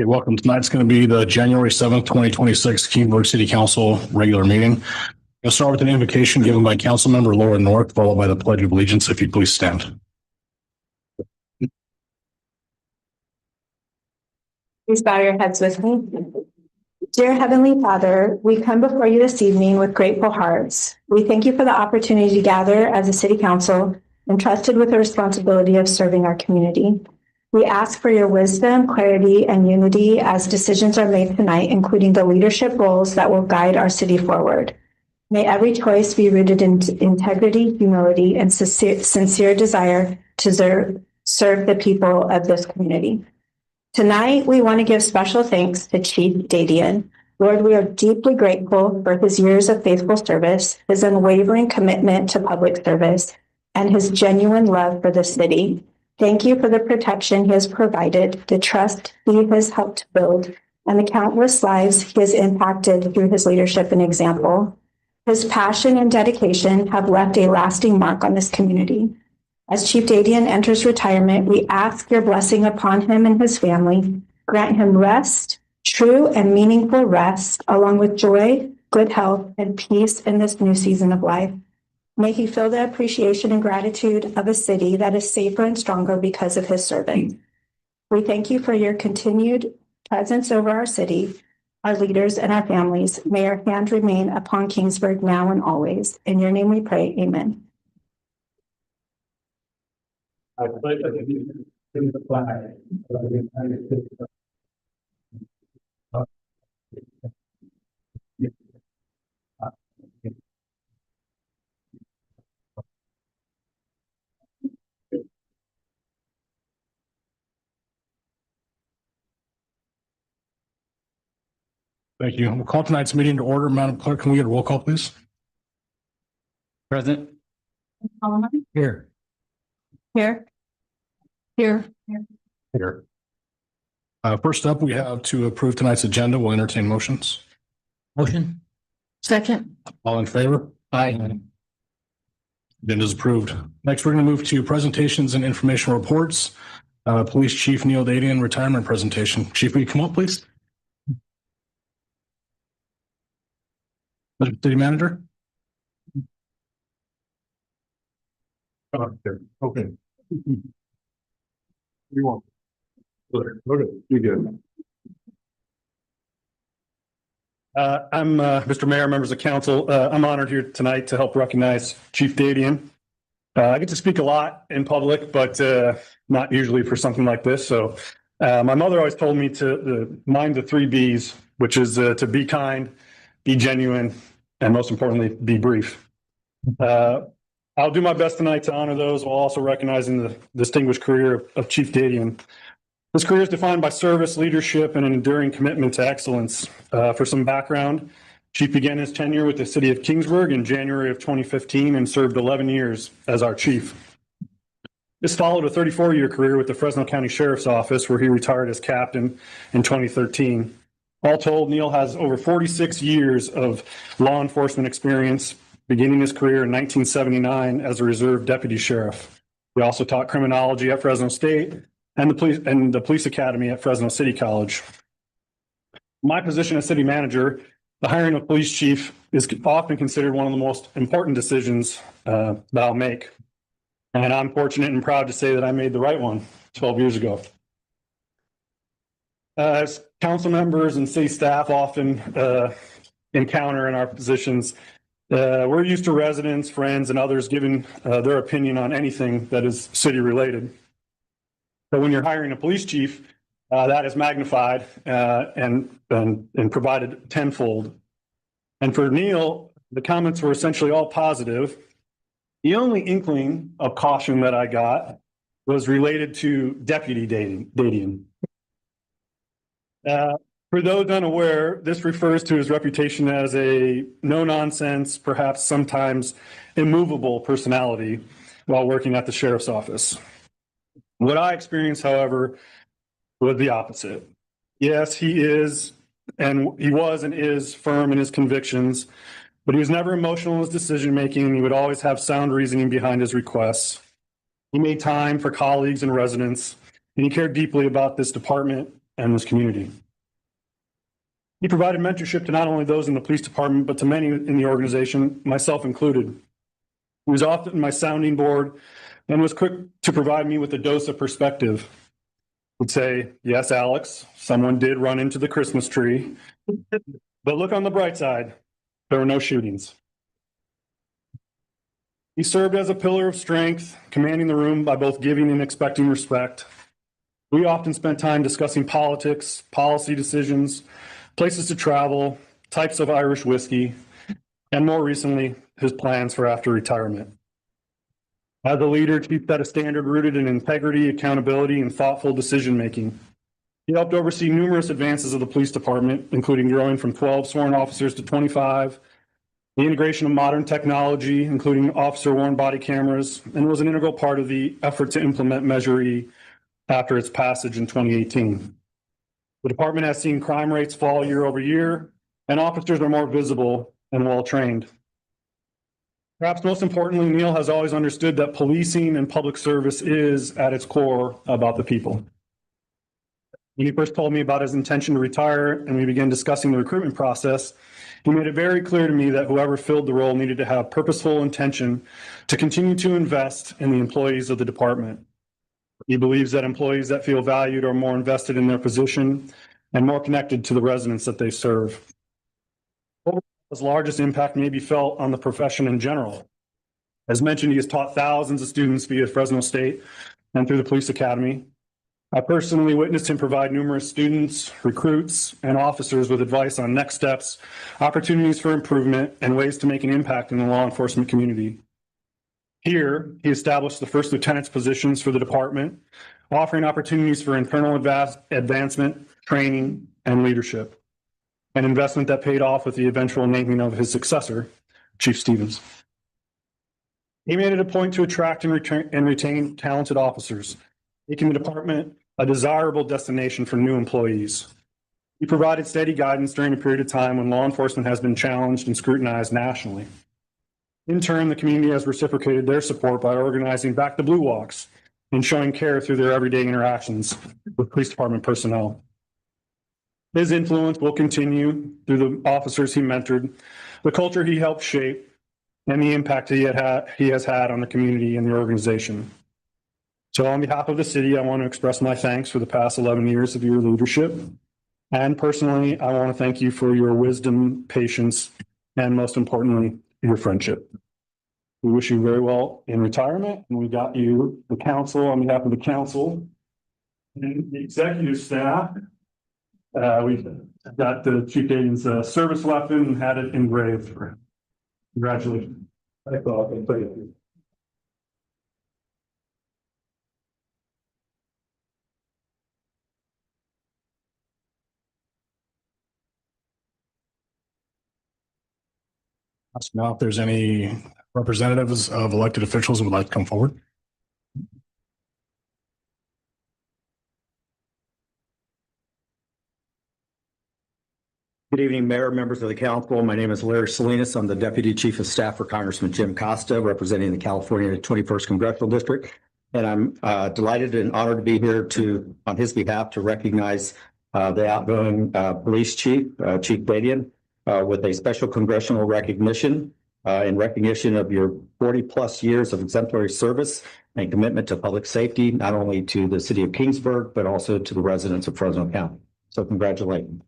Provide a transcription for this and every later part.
Okay, welcome. Tonight's going to be the January 7th, 2026 Kingsburg City Council regular meeting. We'll start with an invocation given by Councilmember Laura North, followed by the Pledge of Allegiance. If you'd please stand. Please bow your heads with me. Dear Heavenly Father, we come before you this evening with grateful hearts. We thank you for the opportunity to gather as a city council entrusted with the responsibility of serving our community. We ask for your wisdom, clarity, and unity as decisions are made tonight, including the leadership roles that will guide our city forward. May every choice be rooted in integrity, humility, and sincere desire to serve the people of this community. Tonight, we want to give special thanks to Chief Dadian. Lord, we are deeply grateful for his years of faithful service, his unwavering commitment to public service, and his genuine love for the city. Thank you for the protection he has provided, the trust he has helped build, and the countless lives he has impacted through his leadership and example. His passion and dedication have left a lasting mark on this community. As Chief Dadian enters retirement, we ask your blessing upon him and his family. Grant him rest, true and meaningful rest, along with joy, good health, and peace in this new season of life. May he feel the appreciation and gratitude of a city that is safer and stronger because of his service. We thank you for your continued presence over our city, our leaders, and our families. May your hand remain upon Kingsburg now and always. In your name we pray, amen. I pledge allegiance to the flag of the United States of Thank you. We'll call tonight's meeting to order. Madam Clerk, can we get a roll call, please? Present. Here. Here. Here. First up, we have to approve tonight's agenda. We'll entertain motions. Motion. Second. All in favor? Aye. Agenda is approved. Next, we're going to move to presentations and information reports. Police Chief Neil Dadian retirement presentation. Chief, will you come up, please? Mr. City Manager. Okay. You want? Okay, you're good. I'm Mr. Mayor, members of council. I'm honored here tonight to help recognize Chief Dadian. I get to speak a lot in public, but not usually for something like this. So my mother always told me to mind the 3 B's, which is to be kind, be genuine, and most importantly, be brief. I'll do my best tonight to honor those while also recognizing the distinguished career of Chief Dadian. His career is defined by service, leadership, and an enduring commitment to excellence. For some background, Chief began his tenure with the city of Kingsburg in January of 2015 and served 11 years as our chief. This followed a 34-year career with the Fresno County Sheriff's Office, where he retired as captain in 2013. All told, Neil has over 46 years of law enforcement experience, beginning his career in 1979 as a reserve deputy sheriff. He also taught criminology at Fresno State and the police academy at Fresno City College. My position as city manager, the hiring of police chief is often considered one of the most important decisions that I'll make. And I'm fortunate and proud to say that I made the right one 12 years ago. As council members and city staff often encounter in our positions, we're used to residents, friends, and others giving their opinion on anything that is city related. But when you're hiring a police chief, that is magnified and provided tenfold. And for Neil, the comments were essentially all positive. The only inkling of caution that I got was related to Deputy Dadian. For those unaware, this refers to his reputation as a no-nonsense, perhaps sometimes immovable personality while working at the sheriff's office. What I experienced, however, was the opposite. Yes, he was and is firm in his convictions, but he was never emotional in his decision-making, and he would always have sound reasoning behind his requests. He made time for colleagues and residents, and he cared deeply about this department and this community. He provided mentorship to not only those in the police department, but to many in the organization, myself included. He was often my sounding board and was quick to provide me with a dose of perspective. Would say, yes, Alex, someone did run into the Christmas tree, but look on the bright side, there were no shootings. He served as a pillar of strength, commanding the room by both giving and expecting respect. We often spent time discussing politics, policy decisions, places to travel, types of Irish whiskey, and more recently, his plans for after retirement. As a leader, Chief set a standard rooted in integrity, accountability, and thoughtful decision-making. He helped oversee numerous advances of the police department, including growing from 12 sworn officers to 25, the integration of modern technology, including officer-worn body cameras, and was an integral part of the effort to implement Measure E after its passage in 2018. The department has seen crime rates fall year over year, and officers are more visible and well-trained. Perhaps most importantly, Neil has always understood that policing and public service is, at its core, about the people. When he first told me about his intention to retire and we began discussing the recruitment process, he made it very clear to me that whoever filled the role needed to have purposeful intention to continue to invest in the employees of the department. He believes that employees that feel valued are more invested in their position and more connected to the residents that they serve. His largest impact may be felt on the profession in general. As mentioned, he has taught thousands of students via Fresno State and through the police academy. I personally witnessed him provide numerous students, recruits, and officers with advice on next steps, opportunities for improvement, and ways to make an impact in the law enforcement community. Here, he established the first lieutenant's positions for the department, offering opportunities for internal advancement, training, and leadership. An investment that paid off with the eventual naming of his successor, Chief Stevens. He made it a point to attract and retain talented officers, making the department a desirable destination for new employees. He provided steady guidance during a period of time when law enforcement has been challenged and scrutinized nationally. In turn, the community has reciprocated their support by organizing Back the Blue Walks and showing care through their everyday interactions with police department personnel. His influence will continue through the officers he mentored, the culture he helped shape, and the impact he has had on the community and the organization. So on behalf of the city, I want to express my thanks for the past 11 years of your leadership. And personally, I want to thank you for your wisdom, patience, and most importantly, your friendship. We wish you very well in retirement, and we got you the council on behalf of the council and the executive staff. We got the Chief Dayton's service weapon and had it engraved. Congratulations. Thank you. Ask now if there's any representatives of elected officials who would like to come forward. Good evening, Mayor, members of the council. My name is Larry Salinas. I'm the Deputy Chief of Staff for Congressman Jim Costa, representing the California 21st Congressional District. And I'm delighted and honored to be here on his behalf, to recognize the outgoing police chief, Chief Dadian, with a special congressional recognition in recognition of your 40-plus years of exemplary service and commitment to public safety, not only to the city of Kingsburg, but also to the residents of Fresno County. So congratulations.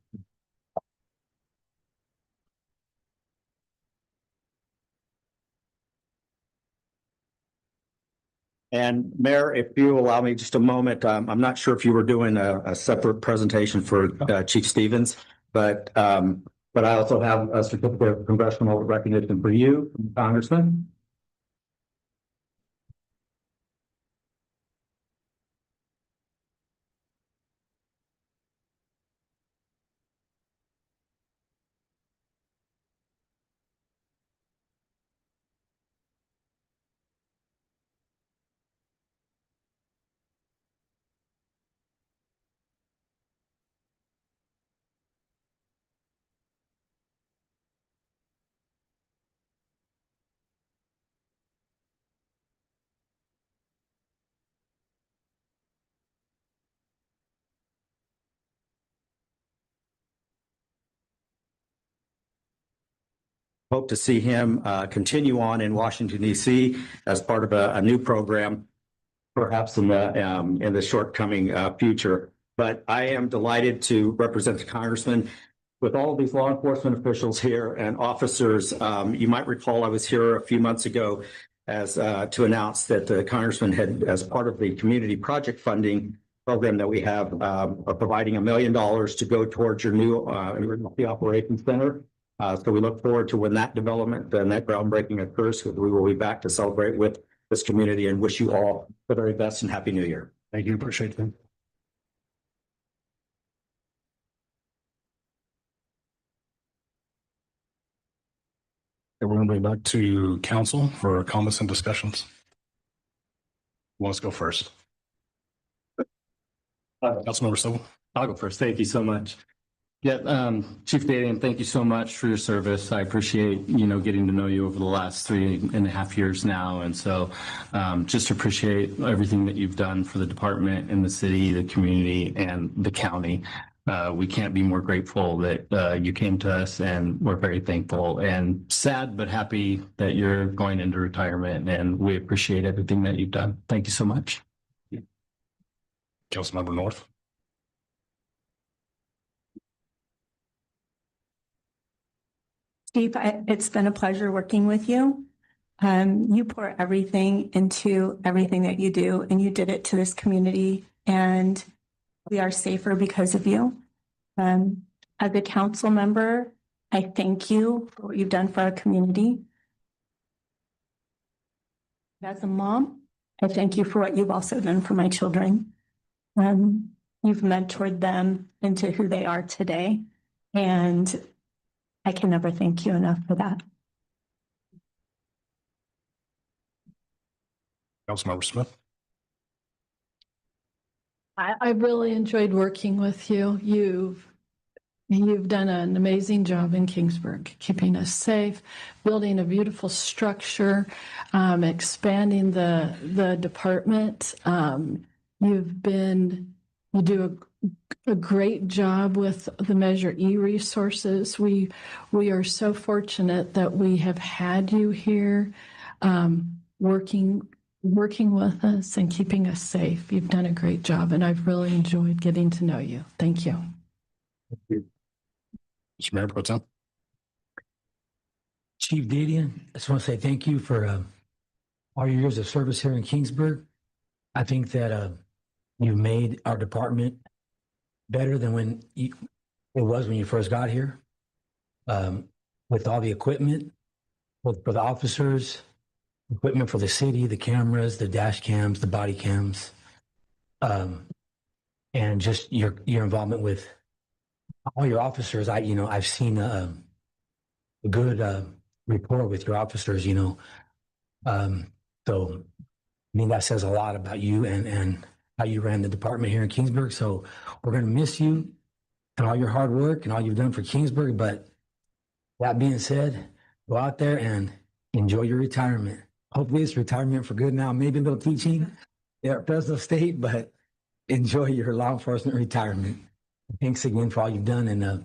And Mayor, if you allow me just a moment, I'm not sure if you were doing a separate presentation for Chief Stevens, but I also have a certificate of congressional recognition for you, Congressman. hope to see him continue on in Washington, D.C. as part of a new program, perhaps in the shortcoming future. But I am delighted to represent the congressman with all of these law enforcement officials here and officers. You might recall I was here a few months ago as to announce that the congressman had, as part of the community project funding program that we have, providing $1 million to go towards your new emergency operations center. So we look forward to when that development and that groundbreaking occurs. We will be back to celebrate with this community and wish you all the very best and Happy New Year. Thank you. Appreciate it. Okay, we're going to bring it back to council for comments and discussions. Who wants to go first? Councilmember Sobel. I'll go first. Thank you so much. Yeah, Chief Dadian, thank you so much for your service. I appreciate, getting to know you over the last 3.5 years now. And so just appreciate everything that you've done for the department and the city, the community, and the county. We can't be more grateful that you came to us, and we're very thankful and sad, but happy that you're going into retirement, and we appreciate everything that you've done. Thank you so much. Councilmember North. Chief, it's been a pleasure working with you. You pour everything into everything that you do, and you did it to this community, and we are safer because of you. As a council member, I thank you for what you've done for our community. As a mom, I thank you for what you've also done for my children. You've mentored them into who they are today, and I can never thank you enough for that. Councilmember Smith. I've really enjoyed working with you. You've done an amazing job in Kingsburg, keeping us safe, building a beautiful structure, expanding the department. You do a great job with the Measure E resources. We are so fortunate that we have had you here, working with us and keeping us safe. You've done a great job, and I've really enjoyed getting to know you. Thank you. Thank you. Mr. Mayor Pro Tem. Chief Dadian, I just want to say thank you for all your years of service here in Kingsburg. I think that you made our department better than it was when you first got here, with all the equipment for the officers, equipment for the city, the cameras, the dash cams, the body cams, and just your involvement with all your officers. I've seen a good rapport with your officers. So I mean that says a lot about you and how you ran the department here in Kingsburg. So we're going to miss you and all your hard work and all you've done for Kingsburg. But that being said, go out there and enjoy your retirement. Hopefully it's retirement for good now, maybe a little teaching at Fresno State, but enjoy your law enforcement retirement. Thanks again for all you've done, and I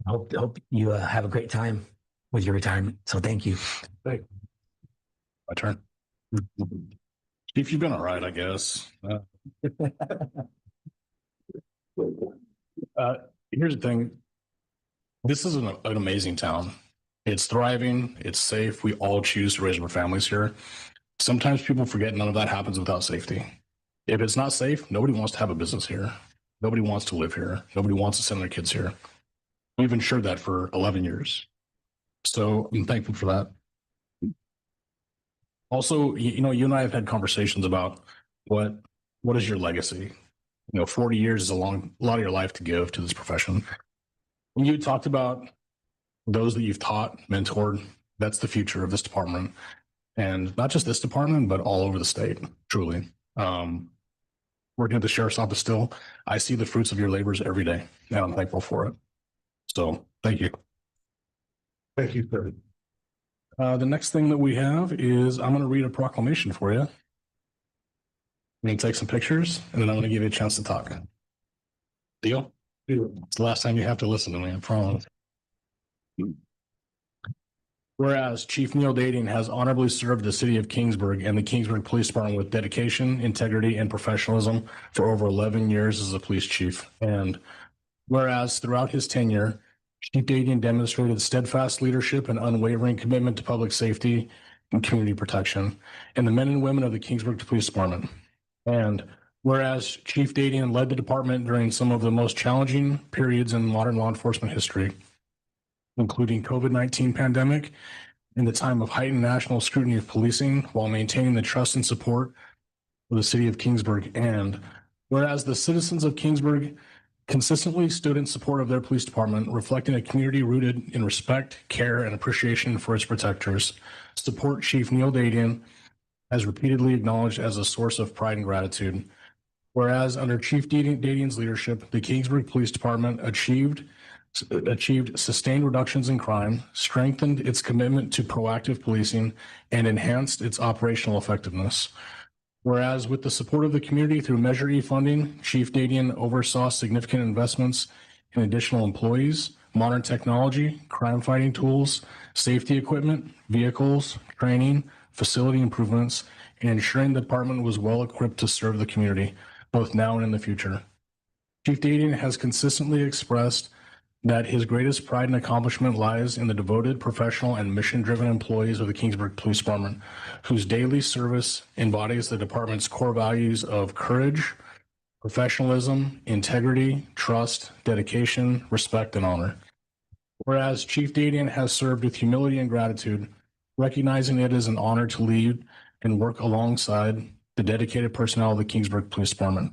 hope you have a great time with your retirement. So thank you. My turn. Chief, you've been all right, I guess. Here's the thing. This is an amazing town. It's thriving. It's safe. We all choose to raise our families here. Sometimes people forget none of that happens without safety. If it's not safe, nobody wants to have a business here. Nobody wants to live here. Nobody wants to send their kids here. We've ensured that for 11 years. So I'm thankful for that. Also, you and I have had conversations about what is your legacy? 40 years is a lot of your life to give to this profession. When you talked about those that you've taught, mentored, that's the future of this department. And not just this department, but all over the state, truly. Working at the sheriff's office still, I see the fruits of your labors every day, and I'm thankful for it. So thank you. Thank you, sir. The next thing that we have is I'm going to read a proclamation for you. I'm going to take some pictures, and then I'm going to give you a chance to talk. Deal? It's the last time you have to listen to me, I promise. Whereas Chief Neil Dadian has honorably served the city of Kingsburg and the Kingsburg Police Department with dedication, integrity, and professionalism for over 11 years as a police chief. And whereas throughout his tenure, Chief Dadian demonstrated steadfast leadership and unwavering commitment to public safety and community protection, and the men and women of the Kingsburg Police Department. And whereas Chief Dadian led the department during some of the most challenging periods in modern law enforcement history, including COVID-19 pandemic in the time of heightened national scrutiny of policing while maintaining the trust and support of the city of Kingsburg. And whereas the citizens of Kingsburg consistently stood in support of their police department, reflecting a community rooted in respect, care, and appreciation for its protectors, support Chief Neil Dadian has repeatedly acknowledged as a source of pride and gratitude. Whereas under Chief Dadian's leadership, the Kingsburg Police Department achieved sustained reductions in crime, strengthened its commitment to proactive policing, and enhanced its operational effectiveness. Whereas with the support of the community through Measure E funding, Chief Dadian oversaw significant investments in additional employees, modern technology, crime fighting tools, safety equipment, vehicles, training, facility improvements, and ensuring the department was well equipped to serve the community, both now and in the future. Chief Dadian has consistently expressed that his greatest pride and accomplishment lies in the devoted, professional, and mission-driven employees of the Kingsburg Police Department, whose daily service embodies the department's core values of courage, professionalism, integrity, trust, dedication, respect, and honor. Whereas Chief Dadian has served with humility and gratitude, recognizing it as an honor to lead and work alongside the dedicated personnel of the Kingsburg Police Department.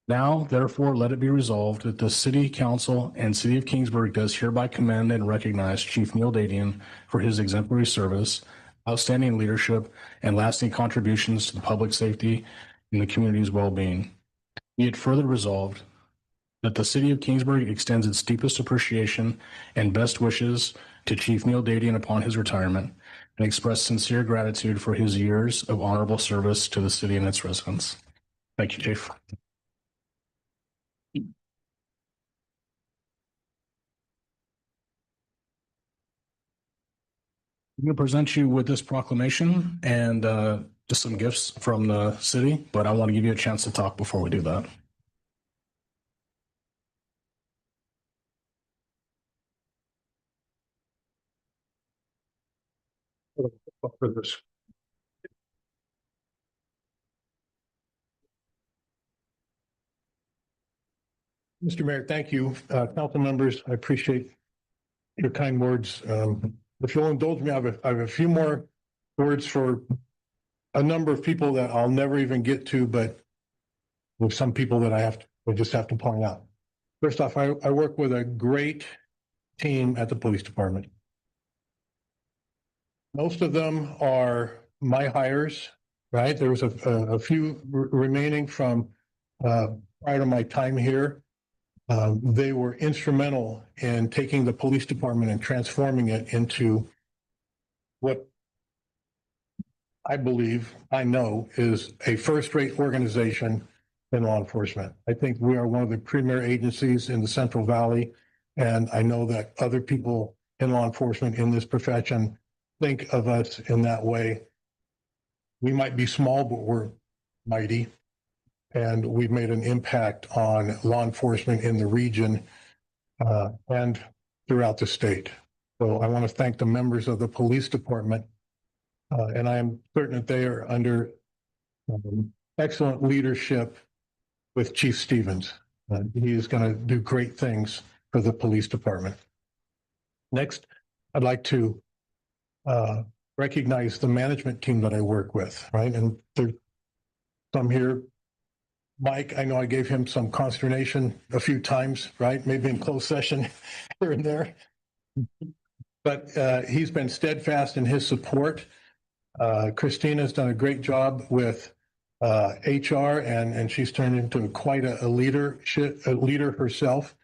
Now, therefore, let it be resolved that the City Council and City of Kingsburg does hereby commend and recognize Chief Neil Dadian for his exemplary service, outstanding leadership, and lasting contributions to the public safety and the community's well-being. Be it further resolved that the City of Kingsburg extends its deepest appreciation and best wishes to Chief Neil Dadian upon his retirement and express sincere gratitude for his years of honorable service to the city and its residents. Thank you, Chief. I'm going to present you with this proclamation and just some gifts from the city, but I want to give you a chance to talk before we do that. For this. Mr. Mayor, thank you. Council members, I appreciate your kind words. If you'll indulge me, I have a few more words for a number of people that I'll never even get to, but with some people that I just have to point out. First off, I work with a great team at the police department. Most of them are my hires, right? There was a few remaining from prior to my time here. They were instrumental in taking the police department and transforming it into what I believe, I know, is a first-rate organization in law enforcement. I think we are one of the premier agencies in the Central Valley, and I know that other people in law enforcement in this profession think of us in that way. We might be small, but we're mighty. And we've made an impact on law enforcement in the region and throughout the state. So I want to thank the members of the police department. And I am certain that they are under excellent leadership with Chief Stevens. He is going to do great things for the police department. Next, I'd like to recognize the management team that I work with, right? And there's some here. Mike, I know I gave him some consternation a few times, right? Maybe in closed session here and there. But he's been steadfast in his support. Christina's done a great job with HR, and she's turned into quite a leader herself.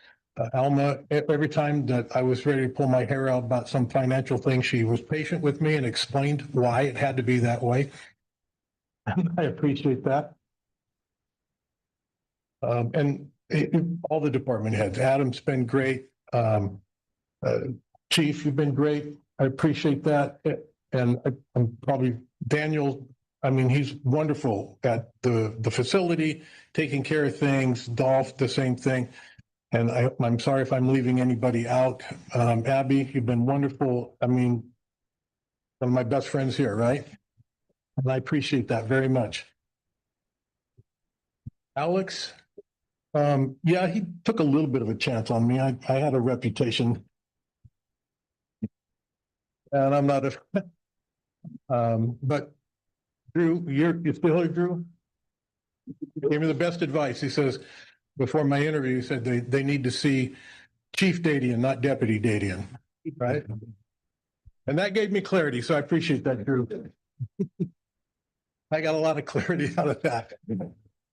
Alma, every time that I was ready to pull my hair out about some financial thing, she was patient with me and explained why it had to be that way. I appreciate that. And all the department heads. Adam's been great. Chief, you've been great. I appreciate that. And I'm probably Daniel. I mean, he's wonderful at the facility, taking care of things. Dolph, the same thing. And I'm sorry if I'm leaving anybody out. Abby, you've been wonderful. I mean, one of my best friends here, right? And I appreciate that very much. Alex, yeah, he took a little bit of a chance on me. I had a reputation, and I'm not a. But Drew, you're still here, Drew? He gave me the best advice. He says, before my interview, he said they need to see Chief Dadian, not Deputy Dadian, right? And that gave me clarity, so I appreciate that, Drew. I got a lot of clarity out of that.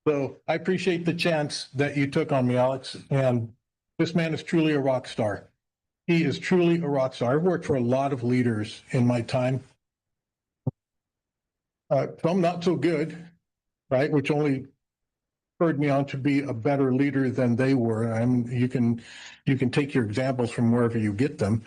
So I appreciate the chance that you took on me, Alex. And this man is truly a rock star. He is truly a rock star. I've worked for a lot of leaders in my time. Some not so good, right? Which only spurred me on to be a better leader than they were. And you can take your examples from wherever you get them.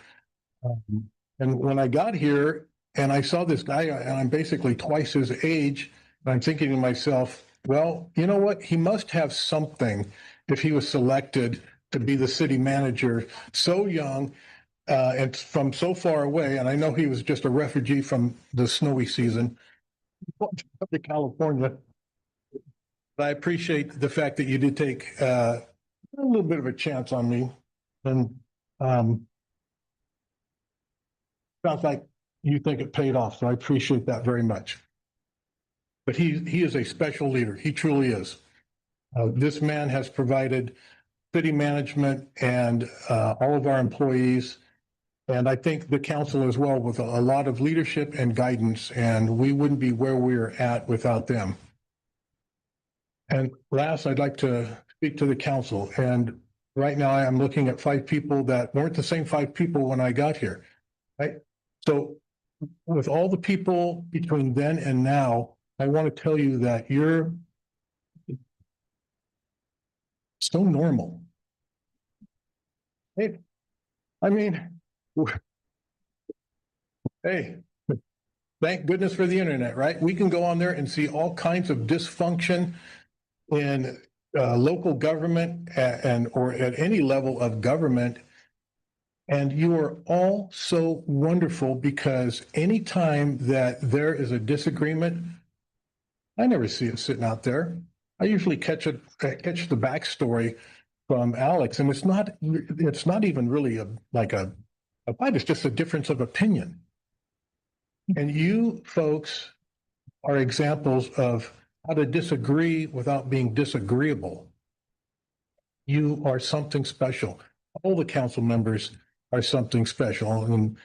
And when I got here and I saw this guy, and I'm basically twice his age, I'm thinking to myself, well, you know what? He must have something if he was selected to be the city manager so young and from so far away. And I know he was just a refugee from the snowy season to California. But I appreciate the fact that you did take a little bit of a chance on me. And sounds like you think it paid off. So I appreciate that very much. But he is a special leader. He truly is. This man has provided city management and all of our employees, and I think the council as well, with a lot of leadership and guidance, and we wouldn't be where we're at without them. And last, I'd like to speak to the council. And right now I'm looking at 5 people that weren't the same 5 people when I got here, right? So with all the people between then and now, I want to tell you that you're so normal. Hey, I mean, hey, thank goodness for the internet, right? We can go on there and see all kinds of dysfunction in local government and or at any level of government. And you are all so wonderful because anytime that there is a disagreement, I never see it sitting out there. I usually catch the backstory from Alex, and it's not even really a fight. It's just a difference of opinion. And you folks are examples of how to disagree without being disagreeable. You are something special. All the council members are something special. And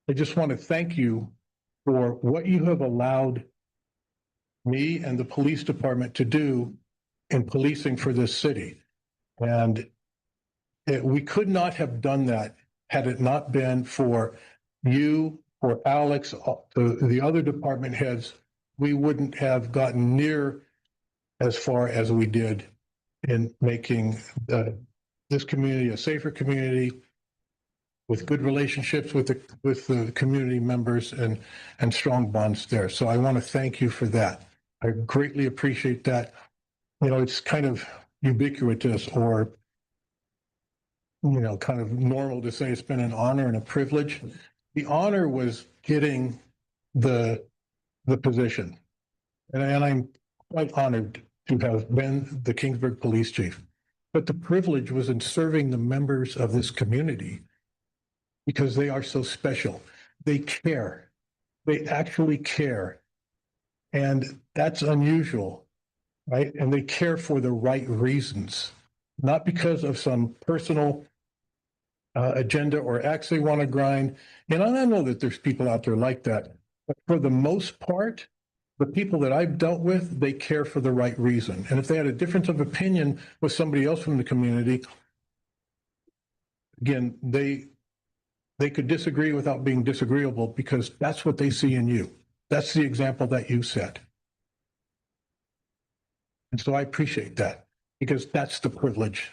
I just want to thank you for what you have allowed me and the police department to do in policing for this city. And we could not have done that had it not been for you, for Alex, the other department heads. We wouldn't have gotten near as far as we did in making this community a safer community with good relationships with the community members and strong bonds there. So I want to thank you for that. I greatly appreciate that. You know, it's kind of ubiquitous or, you know, kind of normal to say it's been an honor and a privilege. The honor was getting the position. And I'm quite honored to have been the Kingsburg police chief. But the privilege was in serving the members of this community because they are so special. They care. They actually care. And that's unusual, right? And they care for the right reasons, not because of some personal agenda or axe they want to grind. And I know that there's people out there like that. But for the most part, the people that I've dealt with, they care for the right reason. And if they had a difference of opinion with somebody else from the community, again, they could disagree without being disagreeable because that's what they see in you. That's the example that you set. And so I appreciate that because that's the privilege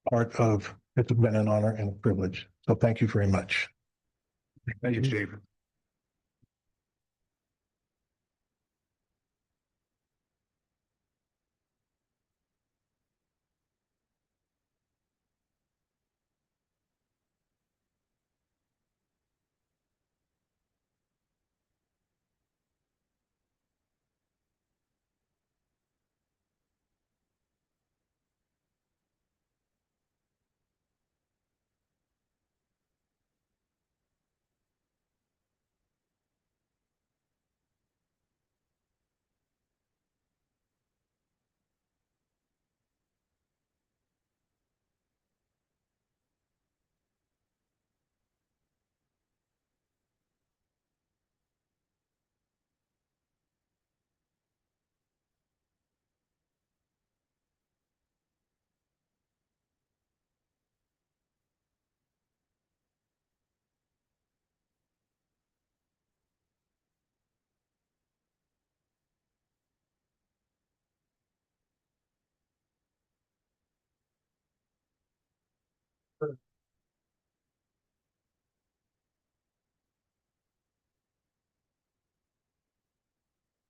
part of it's been an honor and a privilege. So thank you very much. Thank you, Chief.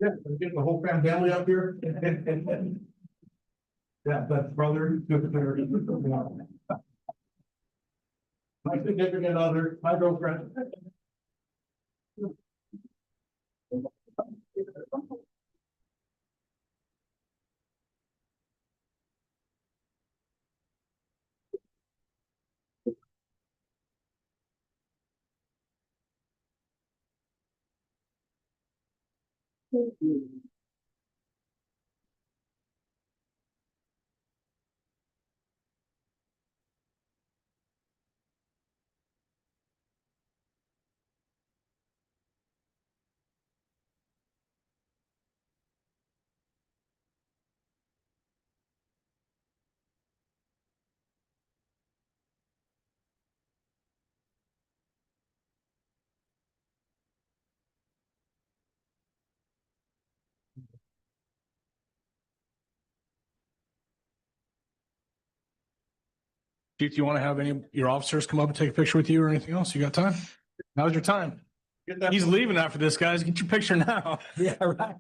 Yeah, I'm getting the whole family up here. Yeah, that's brother, sister. My significant other, my girlfriend. Chief, do you want to have any of your officers come up and take a picture with you or anything else? You got time? Now's your time. He's leaving after this, guys. Get your picture now. Yeah, right.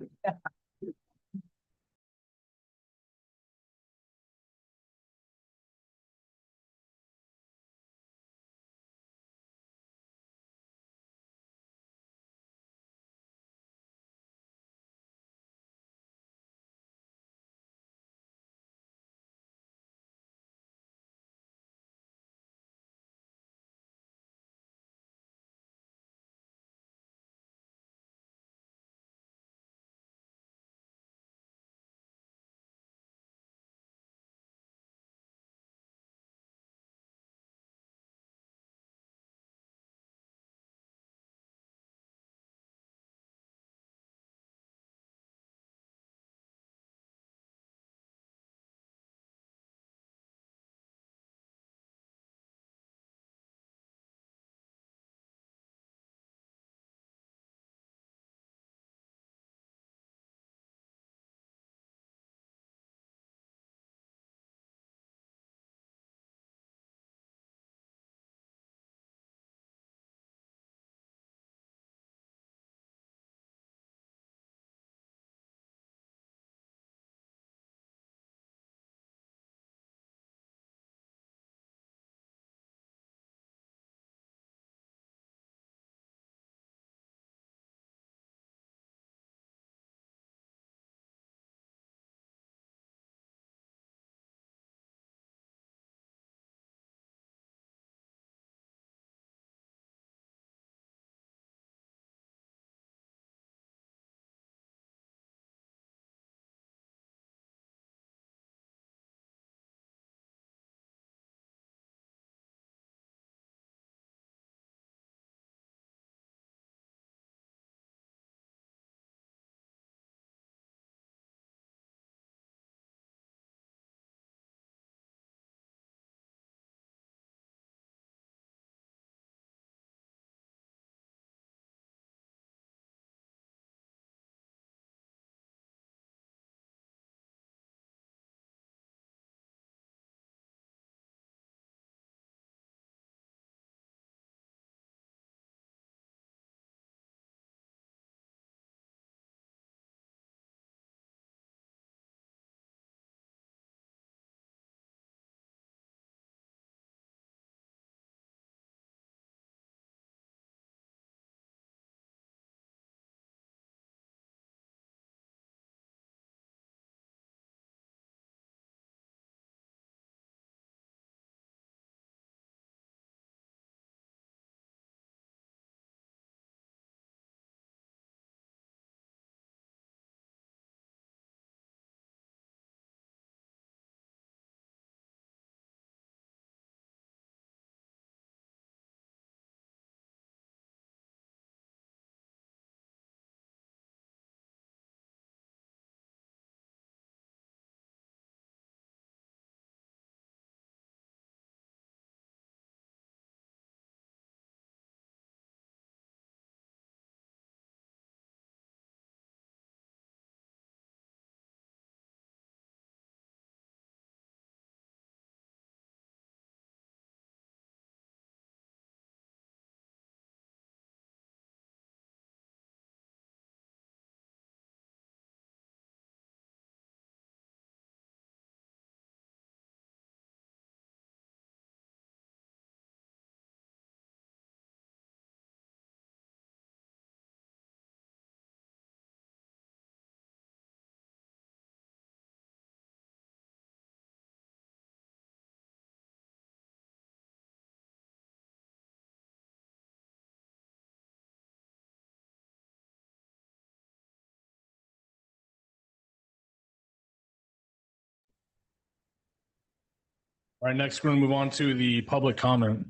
All right, next we're going to move on to the public comment.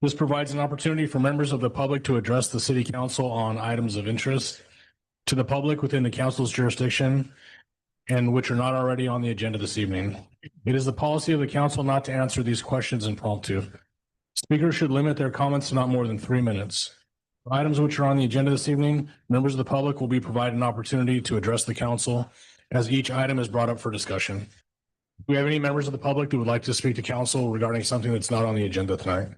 This provides an opportunity for members of the public to address the city council on items of interest to the public within the council's jurisdiction and which are not already on the agenda this evening. It is the policy of the council not to answer these questions impromptu. Speakers should limit their comments to not more than 3 minutes. For items which are on the agenda this evening, members of the public will be provided an opportunity to address the council as each item is brought up for discussion. Do we have any members of the public that would like to speak to council regarding something that's not on the agenda tonight?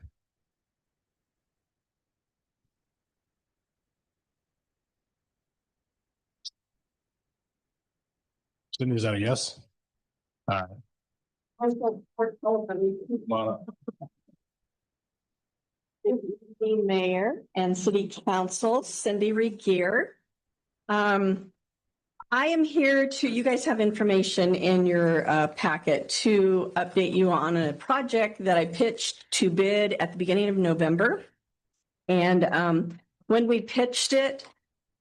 Cindy, is that a yes? Mayor and City Council, Cindy Regier. I am here you guys have information in your packet to update you on a project that I pitched to bid at the beginning of November. And when we pitched it,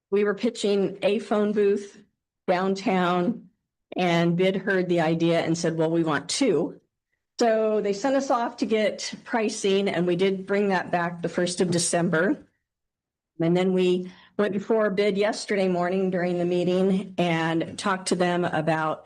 we were pitching a phone booth downtown, and bid heard the idea and said, well, we want 2. So they sent us off to get pricing, and we did bring that back the 1st of December. And then we went before bid yesterday morning during the meeting and talked to them about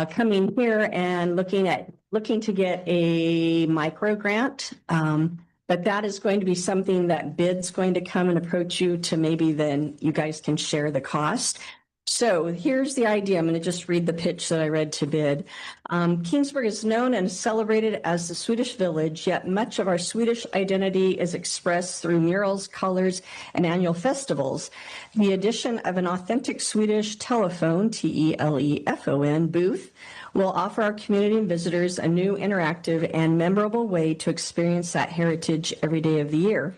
coming here and looking to get a micro grant. But that is going to be something that bid's going to come and approach you to, maybe then you guys can share the cost. So here's the idea. I'm going to just read the pitch that I read to bid. Kingsburg is known and celebrated as the Swedish village, yet much of our Swedish identity is expressed through murals, colors, and annual festivals. The addition of an authentic Swedish telephone, TELEFON booth, will offer our community and visitors a new, interactive, and memorable way to experience that heritage every day of the year.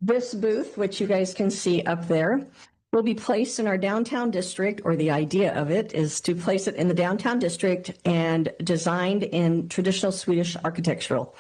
This booth, which you guys can see up there, will be placed in our downtown district, or the idea of it is to place it in the downtown district and designed in traditional Swedish architectural.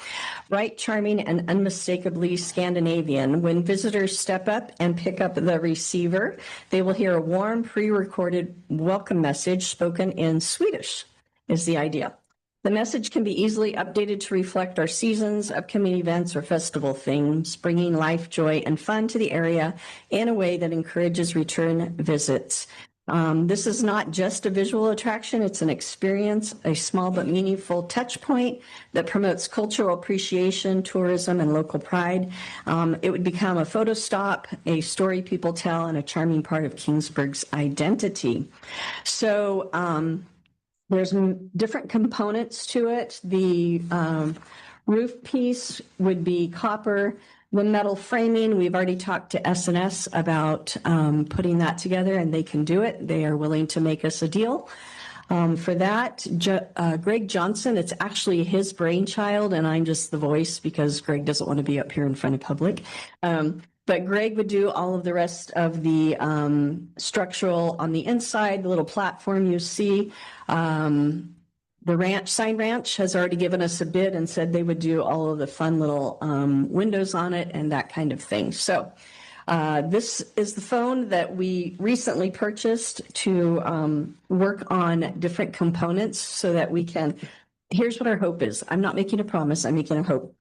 Bright, charming, and unmistakably Scandinavian. When visitors step up and pick up the receiver, they will hear a warm, pre-recorded welcome message spoken in Swedish, is the idea. The message can be easily updated to reflect our seasons, upcoming events, or festival themes, bringing life, joy, and fun to the area in a way that encourages return visits. This is not just a visual attraction, it's an experience, a small but meaningful touch point that promotes cultural appreciation, tourism, and local pride. It would become a photo stop, a story people tell, and a charming part of Kingsburg's identity. So, there's different components to it. The roof piece would be copper. The metal framing, we've already talked to S&S about putting that together, and they can do it. They are willing to make us a deal for that. Greg Johnson, it's actually his brainchild, and I'm just the voice because Greg doesn't want to be up here in front of public. But Greg would do all of the rest of the structural on the inside, the little platform you see. The Sign Ranch has already given us a bid and said they would do all of the fun little windows on it and that kind of thing. So this is the phone that we recently purchased to work on different components so that we can, here's what our hope is. I'm not making a promise, I'm making a hope.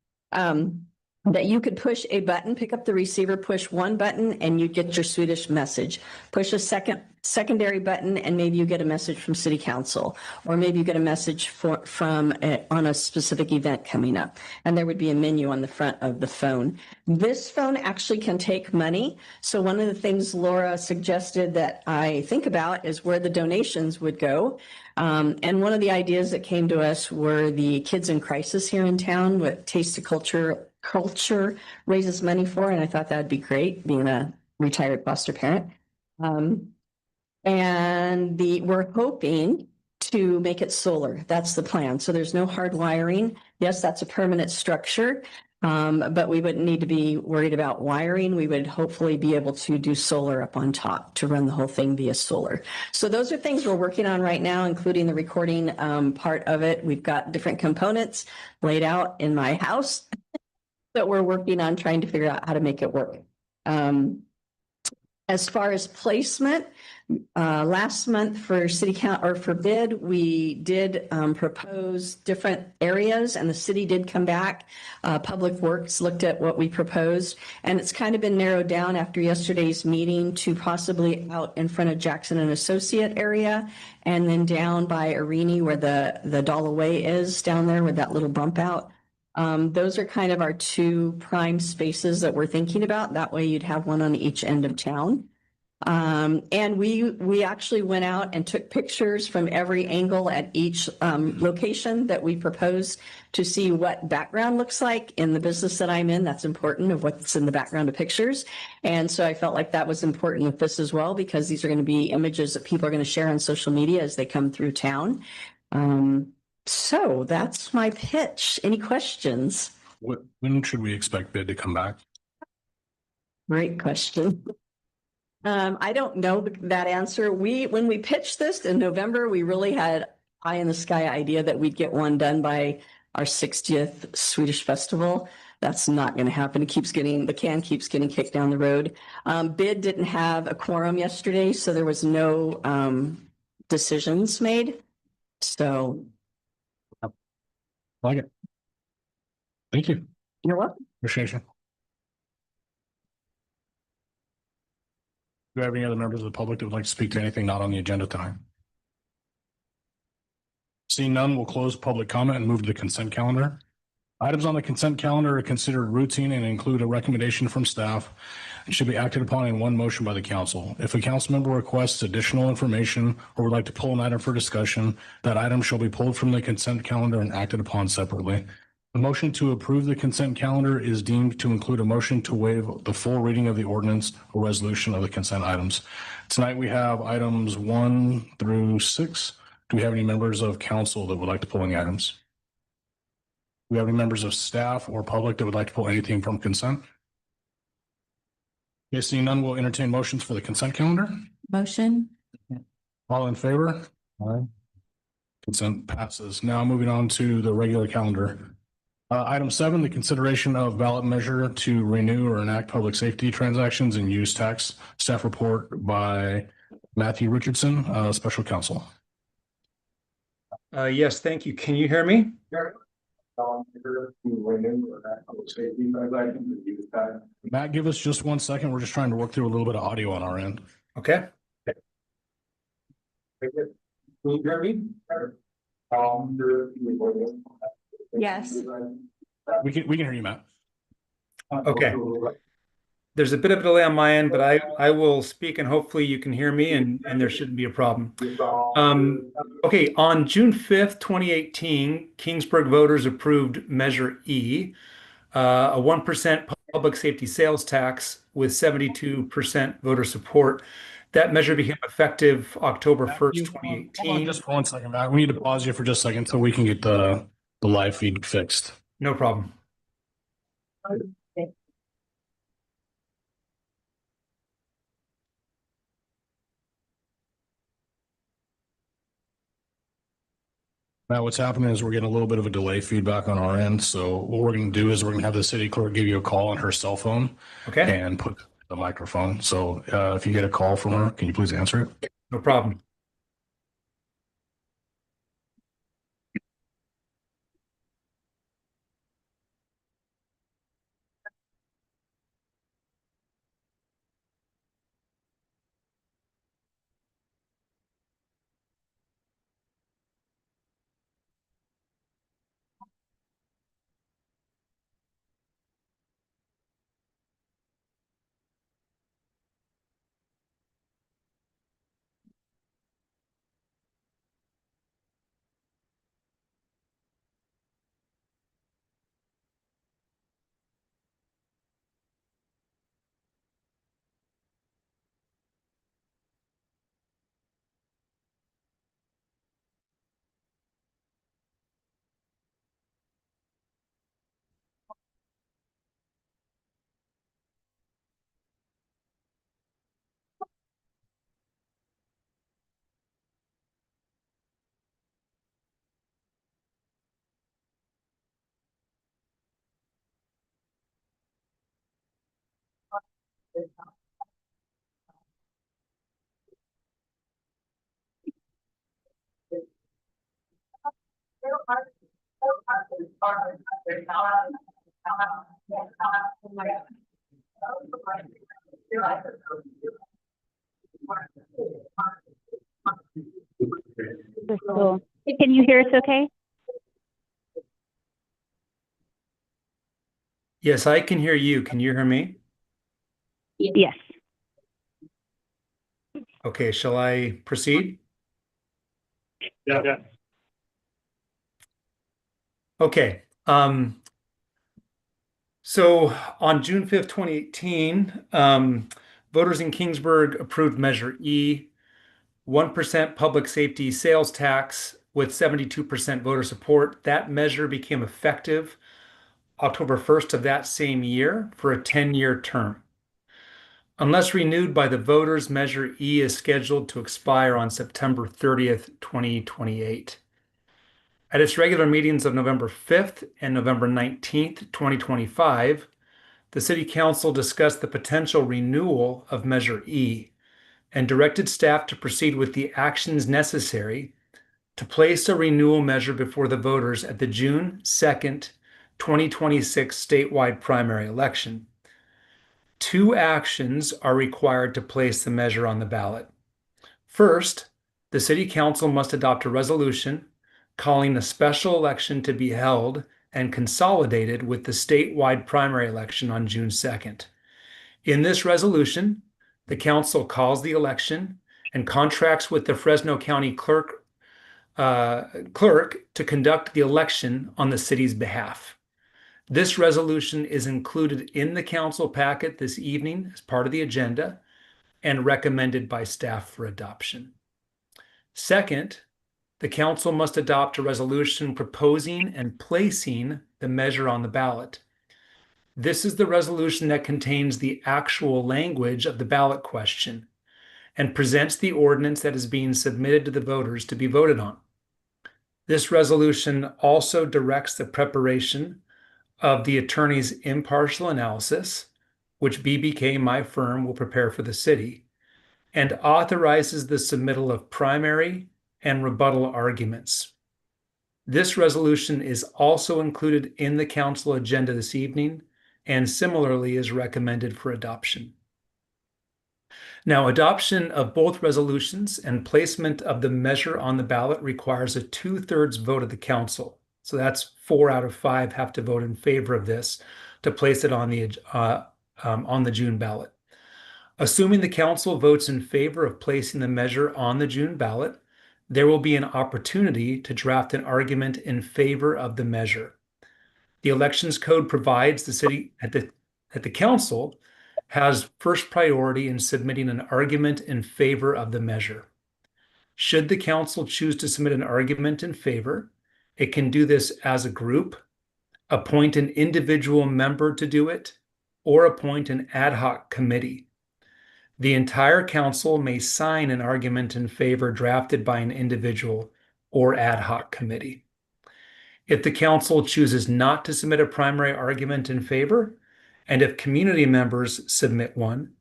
That you could push a button, pick up the receiver, push one button, and you get your Swedish message. Push a secondary button, and maybe you get a message from City Council, or maybe you get a message on a specific event coming up. And there would be a menu on the front of the phone. This phone actually can take money. So one of the things Laura suggested that I think about is where the donations would go. And one of the ideas that came to us were the Kids in Crisis here in town, with Taste of Culture raises money for, and I thought that'd be great, being a retired foster parent. We're hoping to make it solar. That's the plan. So there's no hard wiring. Yes, that's a permanent structure, but we wouldn't need to be worried about wiring. We would hopefully be able to do solar up on top to run the whole thing via solar. So those are things we're working on right now, including the recording part of it. We've got different components laid out in my house that we're working on trying to figure out how to make it work. And As far as placement, last month for city count or for bid, we did propose different areas and the city did come back. Public Works looked at what we proposed and it's kind of been narrowed down after yesterday's meeting to possibly out in front of Jackson and Associate area and then down by Arini where the Dollar Way is down there with that little bump out. Those are kind of our two prime spaces that we're thinking about. That way you'd have one on each end of town. And we actually went out and took pictures from every angle at each location that we proposed to see what background looks like in the business that I'm in. That's important of what's in the background of pictures. And so I felt like that was important with this as well, because these are going to be images that people are going to share on social media as they come through town. So that's my pitch. Any questions? When should we expect bid to come back? Great question. I don't know that answer. When we pitched this in November, we really had eye in the sky idea that we'd get one done by our 60th Swedish festival. That's not going to happen. The can keeps getting kicked down the road. Bid didn't have a quorum yesterday, so there was no decisions made. So. Like it. Thank you. You're welcome. Appreciate you. Do you have any other members of the public that would like to speak to anything not on the agenda tonight? Seeing none, we'll close public comment and move to the consent calendar. Items on the consent calendar are considered routine and include a recommendation from staff and should be acted upon in one motion by the council. If a council member requests additional information or would like to pull an item for discussion, that item shall be pulled from the consent calendar and acted upon separately. The motion to approve the consent calendar is deemed to include a motion to waive the full reading of the ordinance or resolution of the consent items. Tonight we have items 1 through 6. Do we have any members of council that would like to pull any items? Do we have any members of staff or public that would like to pull anything from consent? Okay, seeing none, we'll entertain motions for the consent calendar. Motion. All in favor? Aye. Consent passes. Now moving on to the regular calendar. Item 7, the consideration of ballot measure to renew or enact public safety transactions and use tax. Staff report by Matthew Richardson, special counsel. Yes, thank you. Can you hear me? Matt, give us just 1 second. We're just trying to work through a little bit of audio on our end. Okay. Can you hear me? Yes. We can hear you, Matt. Okay. There's a bit of a delay on my end, but I will speak and hopefully you can hear me and there shouldn't be a problem. Okay, on June 5th, 2018, Kingsburg voters approved Measure E, a 1% public safety sales tax with 72% voter support. That measure became effective October 1st, 2018. Hold on just 1 second, Matt. We need to pause you for just a second so we can get the live feed fixed. No problem. Now, what's happening is we're getting a little bit of a delay feedback on our end. So what we're going to do is we're going to have the city clerk give you a call on her cell phone. Okay. And put the microphone. So if you get a call from her, can you please answer it? No problem. Crystal, can you hear us okay? Yes, I can hear you. Can you hear me? Yes. Okay, shall I proceed? Yeah. Okay. So on June 5th, 2018, voters in Kingsburg approved Measure E, 1% public safety sales tax with 72% voter support. That measure became effective October 1st of that same year for a 10-year term. Unless renewed by the voters, Measure E is scheduled to expire on September 30th, 2028. At its regular meetings of November 5th and November 19th, 2025, the City Council discussed the potential renewal of Measure E and directed staff to proceed with the actions necessary to place a renewal measure before the voters at the June 2nd, 2026 statewide primary election. 2 actions are required to place the measure on the ballot. First, the City Council must adopt a resolution calling a special election to be held and consolidated with the statewide primary election on June 2nd. In this resolution, the council calls the election and contracts with the Fresno County clerk to conduct the election on the city's behalf. This resolution is included in the council packet this evening as part of the agenda and recommended by staff for adoption. Second, the council must adopt a resolution proposing and placing the measure on the ballot. This is the resolution that contains the actual language of the ballot question and presents the ordinance that is being submitted to the voters to be voted on. This resolution also directs the preparation of the attorney's impartial analysis, which BBK, my firm, will prepare for the city, and authorizes the submittal of primary and rebuttal arguments. This resolution is also included in the council agenda this evening and similarly is recommended for adoption. Now, adoption of both resolutions and placement of the measure on the ballot requires a 2/3 vote of the council. So that's 4 out of 5 have to vote in favor of this to place it on the June ballot. Assuming the council votes in favor of placing the measure on the June ballot, there will be an opportunity to draft an argument in favor of the measure. The Elections Code provides the city at the council has first priority in submitting an argument in favor of the measure. Should the council choose to submit an argument in favor, it can do this as a group, appoint an individual member to do it, or appoint an ad hoc committee. The entire council may sign an argument in favor drafted by an individual or ad hoc committee. If the council chooses not to submit a primary argument in favor, and if community members submit one,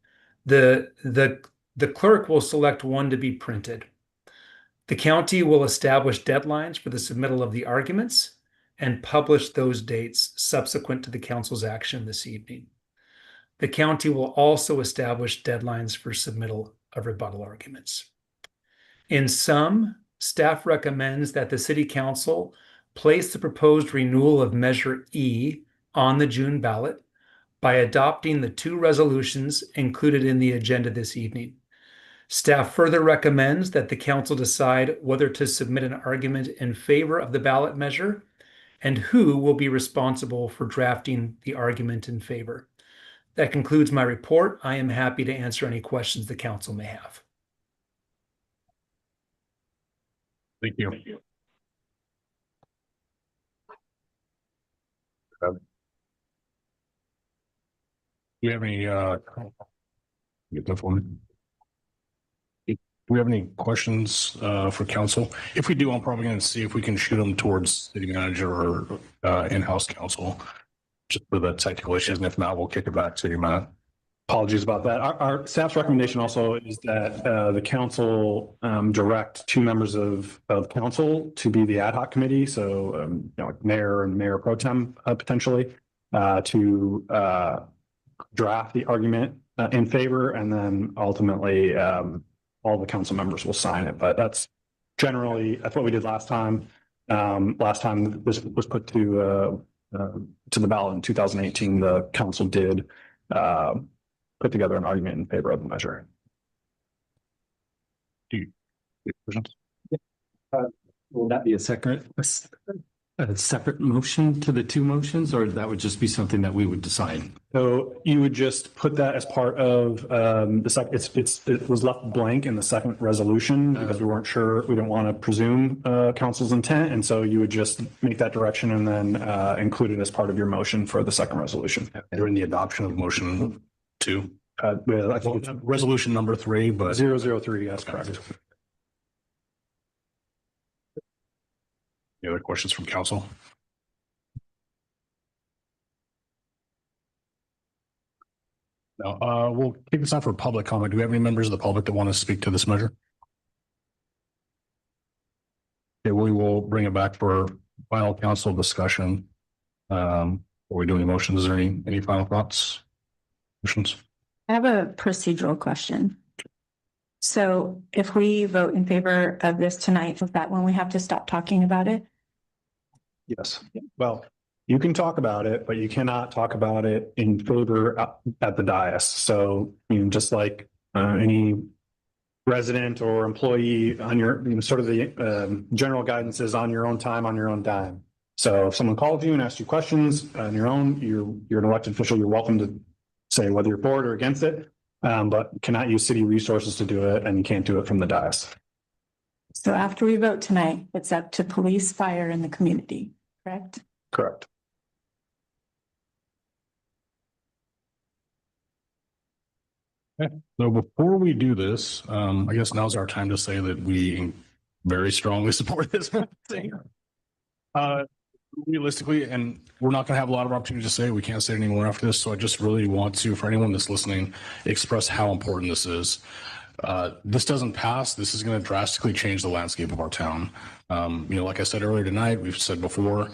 the clerk will select one to be printed. The county will establish deadlines for the submittal of the arguments and publish those dates subsequent to the council's action this evening. The county will also establish deadlines for submittal of rebuttal arguments. In sum, staff recommends that the City Council place the proposed renewal of Measure E on the June ballot by adopting the 2 resolutions included in the agenda this evening. Staff further recommends that the council decide whether to submit an argument in favor of the ballot measure and who will be responsible for drafting the argument in favor. That concludes my report. I am happy to answer any questions the council may have. Thank you. Do we have any get that for me? Do we have any questions for council? If we do, I'm probably going to see if we can shoot them towards city manager or in-house counsel, just for the technical issues. And if not, we'll kick it back to you, Matt. Apologies about that. Our staff's recommendation also is that the council direct two members of council to be the ad hoc committee. So, like mayor and mayor pro tem potentially to draft the argument in favor, and then ultimately all the council members will sign it. But that's what we did last time. Last time this was put to the ballot in 2018, the council did put together an argument in favor of the measure. Will that be a separate motion to the two motions, or that would just be something that we would decide? So you would just put that as part of the second. It was left blank in the second resolution because we weren't sure. We didn't want to presume council's intent, and so you would just make that direction and then include it as part of your motion for the second resolution During the adoption of motion 2. I think it's Resolution number 3, but 003. That's correct. any other questions from council? No, we'll take this out for public comment. Do we have any members of the public that want to speak to this measure? Okay, we will bring it back for final council discussion. Are we doing motions? Is there any final thoughts? Questions? I have a procedural question. So if we vote in favor of this tonight, is that when we have to stop talking about it? Yes. Well, you can talk about it, but you cannot talk about it in favor at the dais. So, just like any resident or employee on your, sort of the general guidance is on your own time, on your own dime. So if someone calls you and asks you questions on your own, you're an elected official, you're welcome to say whether you're for it or against it, but cannot use city resources to do it, and you can't do it from the dais. So after we vote tonight, it's up to police, fire, and the community, correct? Correct. So before we do this, I guess now's our time to say that we very strongly support this thing. Realistically, and we're not going to have a lot of opportunity to say, we can't say it anymore after this. So I just really want to, for anyone that's listening, express how important this is. This doesn't pass. This is going to drastically change the landscape of our town. Like I said earlier tonight, we've said before,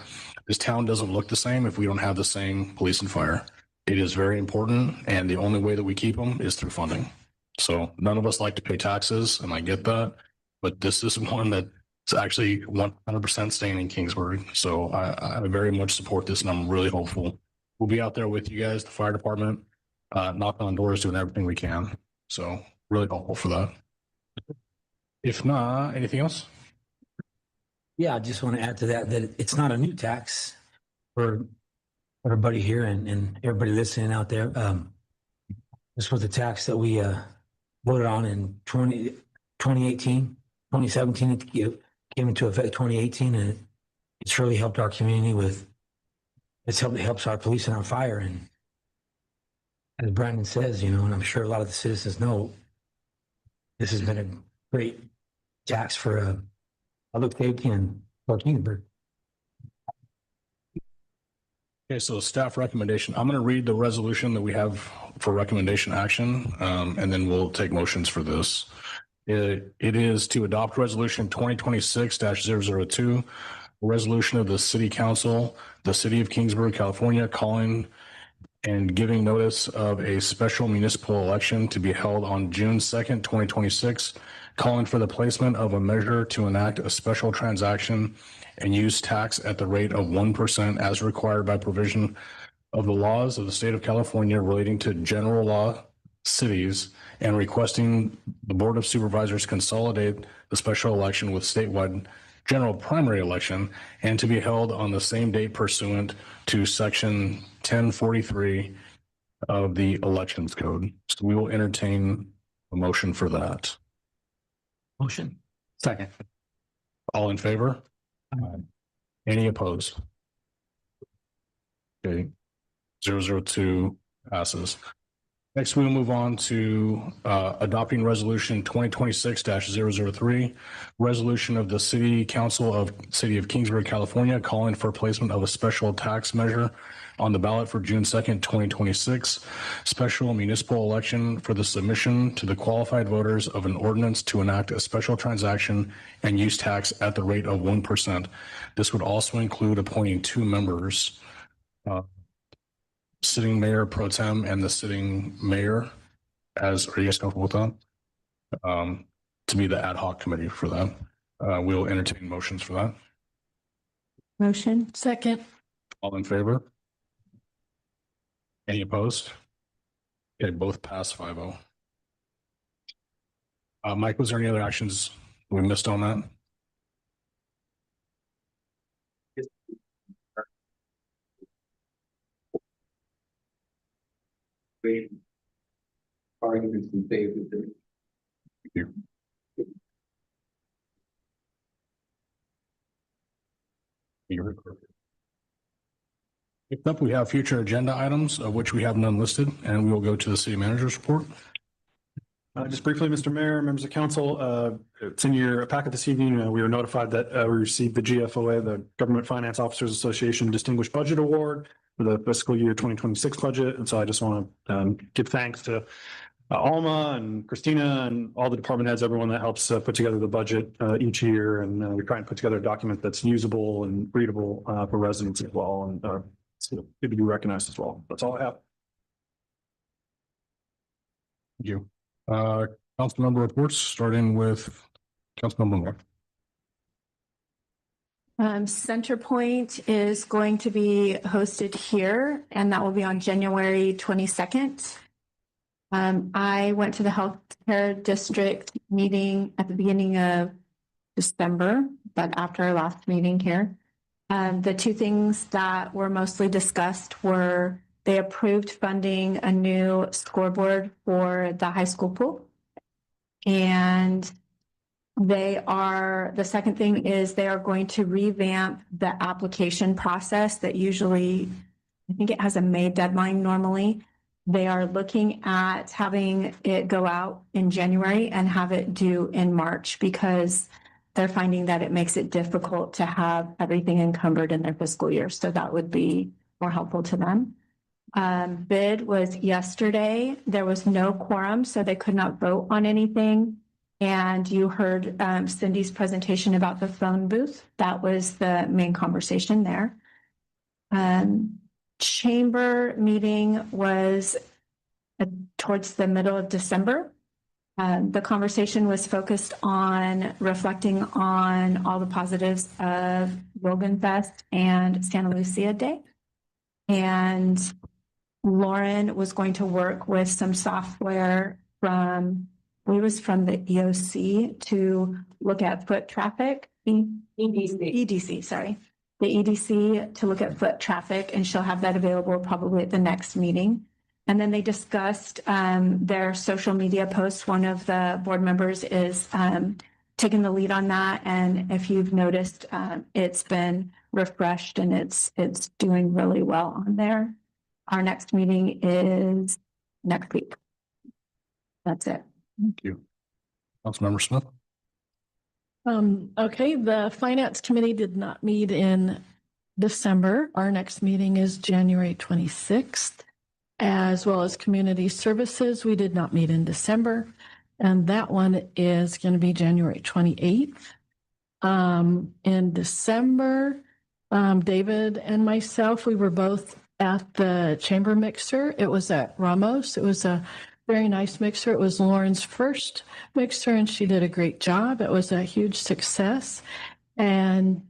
this town doesn't look the same if we don't have the same police and fire. It is very important, and the only way that we keep them is through funding. So none of us like to pay taxes, and I get that, but this is one that's actually 100% staying in Kingsburg. So I very much support this, and I'm really hopeful. We'll be out there with you guys, the fire department, knocking on doors, doing everything we can. So really hopeful for that. If not, anything else? Yeah, I just want to add to that it's not a new tax for everybody here and everybody listening out there. This was a tax that we voted on in 2018, 2017. It came into effect 2018, and it's really helped our community it helps our police and our fire. And as Brandon says, and I'm sure a lot of the citizens know, this has been a great tax for public safety and for Kingsburg. Okay, so staff recommendation. I'm going to read the resolution that we have for recommendation action, and then we'll take motions for this. It is to adopt resolution 2026-002, a resolution of the City Council, the City of Kingsburg, California, calling and giving notice of a special municipal election to be held on June 2nd, 2026, calling for the placement of a measure to enact a special transaction and use tax at the rate of 1% as required by provision of the laws of the state of California relating to general law cities, and requesting the Board of Supervisors consolidate the special election with statewide general primary election and to be held on the same date pursuant to section 1043 of the Elections Code. So we will entertain a motion for that. Motion. Second. All in favor? Any opposed? Okay. 002 passes. Next, we will move on to adopting resolution 2026-003, resolution of the City Council of City of Kingsburg, California, calling for placement of a special tax measure on the ballot for June 2nd, 2026, special municipal election for the submission to the qualified voters of an ordinance to enact a special transaction and use tax at the rate of 1%. This would also include appointing 2 members, sitting mayor pro tem and the sitting mayor as, are you guys comfortable with that? To be the ad hoc committee for that. We'll entertain motions for that. Motion. Second. All in favor? Any opposed? Okay, both pass 5-0. Mike, was there any other actions we missed on that? Arguments in favor. Thank you. Next up, we have future agenda items, of which we have none listed, and we will go to the city manager's report. Just briefly, Mr. Mayor, members of council, it's in your packet this evening. We were notified that we received the GFOA, the Government Finance Officers Association Distinguished Budget Award for the fiscal year 2026 budget. And so I just want to give thanks to Alma and Christina and all the department heads, everyone that helps put together the budget each year. And we try and put together a document that's usable and readable for residents as well. And so good to be recognized as well. That's all I have. Thank you. Council member reports, starting with Councilmember Moore. Center Point is going to be hosted here, and that will be on January 22nd. I went to the healthcare district meeting at the beginning of December, but after our last meeting here. The 2 things that were mostly discussed were they approved funding a new scoreboard for the high school pool. And the second thing is they are going to revamp the application process that usually, I think it has a May deadline normally. They are looking at having it go out in January and have it due in March because they're finding that it makes it difficult to have everything encumbered in their fiscal year. So that would be more helpful to them. Bid was yesterday. There was no quorum, so they could not vote on anything. And you heard Cindy's presentation about the phone booth. That was the main conversation there. Chamber meeting was towards the middle of December. The conversation was focused on reflecting on all the positives of Logan Fest and Santa Lucia Day. And Lauren was going to work with some software from the EOC to look at foot traffic. EDC, sorry. The EDC to look at foot traffic, and she'll have that available probably at the next meeting. And then they discussed their social media posts. One of the board members is taking the lead on that. And if you've noticed, it's been refreshed and it's doing really well on there. Our next meeting is next week. That's it. Thank you. Councilmember Smith. Okay, the Finance Committee did not meet in December. Our next meeting is January 26th, as well as Community Services. We did not meet in December, and that one is going to be January 28th. In December, David and myself, we were both at the chamber mixer. It was at Ramos. It was a very nice mixer. It was Lauren's first mixer, and she did a great job. It was a huge success. And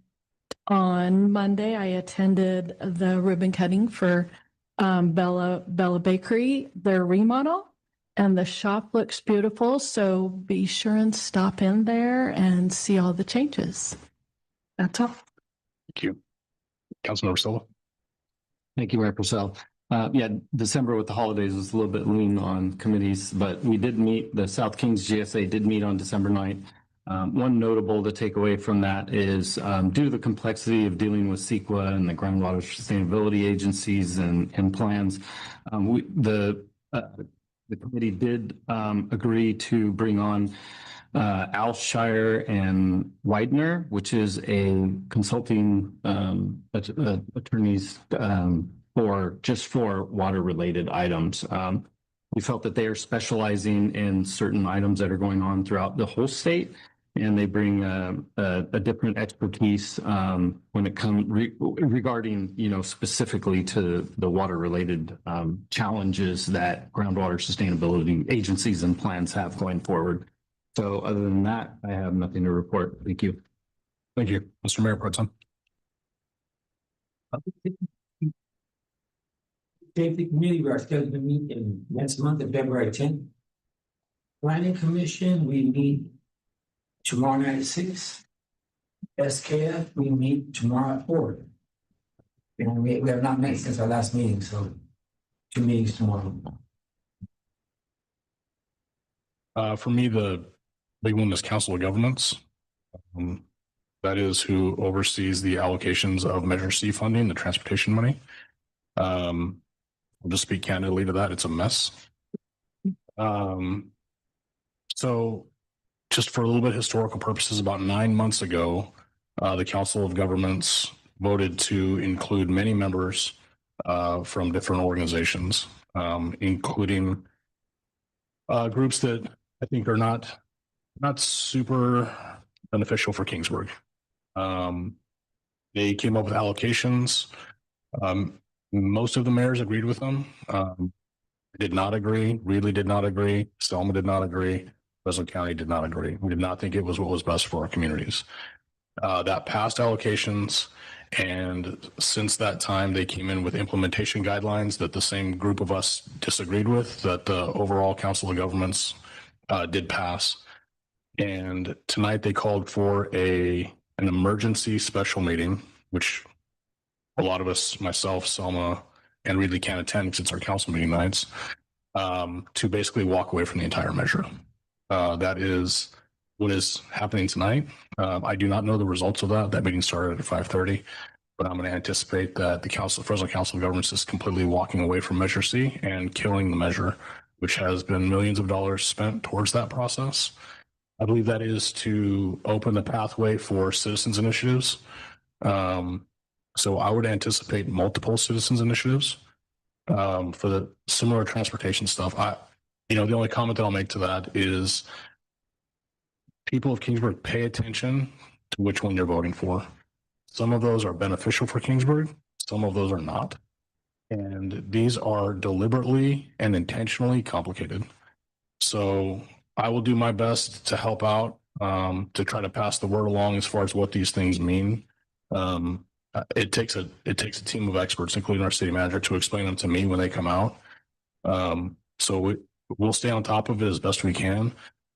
on Monday, I attended the ribbon cutting for Bella Bakery, their remodel, and the shop looks beautiful. So be sure and stop in there and see all the changes. That's all. Thank you. Councilmember Silva. Thank you, Mayor Purcell. December with the holidays was a little bit lean on committees, but we did meet, the South Kings GSA did meet on December 9th. One notable to take away from that is due to the complexity of dealing with CEQA and the groundwater sustainability agencies and plans, the the committee did agree to bring on Alshire and Widener, which is a consulting attorneys for water-related items. We felt that they are specializing in certain items that are going on throughout the whole state, and they bring a different expertise when it comes regarding, specifically to the water-related challenges that groundwater sustainability agencies and plans have going forward. So other than that, I have nothing to report. Thank you. Thank you, Mr. Mayor Pro Tem. Safety Committee, we are scheduled to meet in next month of February 10th. Planning Commission, we meet tomorrow night at 6. SKF, we meet tomorrow at 4. And we have not met since our last meeting, so 2 meetings tomorrow. For me, the big one is Council of Governments. That is who oversees the allocations of Measure C funding, the transportation money. I'll just speak candidly to that. It's a mess. So just for a little bit of historical purposes, about 9 months ago, the Council of Governments voted to include many members from different organizations, including groups that I think are not super beneficial for Kingsburg. They came up with allocations. Most of the mayors agreed with them. Did not agree. Reedley did not agree. Selma did not agree. Fresno County did not agree. We did not think it was what was best for our communities. That passed allocations, and since that time, they came in with implementation guidelines that the same group of us disagreed with, that the overall Council of Governments did pass. And tonight they called for an emergency special meeting, which a lot of us, myself, Selma, and Reedley can't attend because it's our council meeting nights, to basically walk away from the entire measure. That is what is happening tonight. I do not know the results of that. That meeting started at 5:30, but I'm going to anticipate that the Fresno Council of Governments is completely walking away from Measure C and killing the measure, which has been millions of dollars spent towards that process. I believe that is to open the pathway for citizens initiatives. So I would anticipate multiple citizens initiatives for the similar transportation stuff. The only comment that I'll make to that is people of Kingsburg, pay attention to which one you're voting for. Some of those are beneficial for Kingsburg. Some of those are not. And these are deliberately and intentionally complicated. So I will do my best to help out, to try to pass the word along as far as what these things mean. It takes a team of experts, including our city manager, to explain them to me when they come out. So we'll stay on top of it as best we can,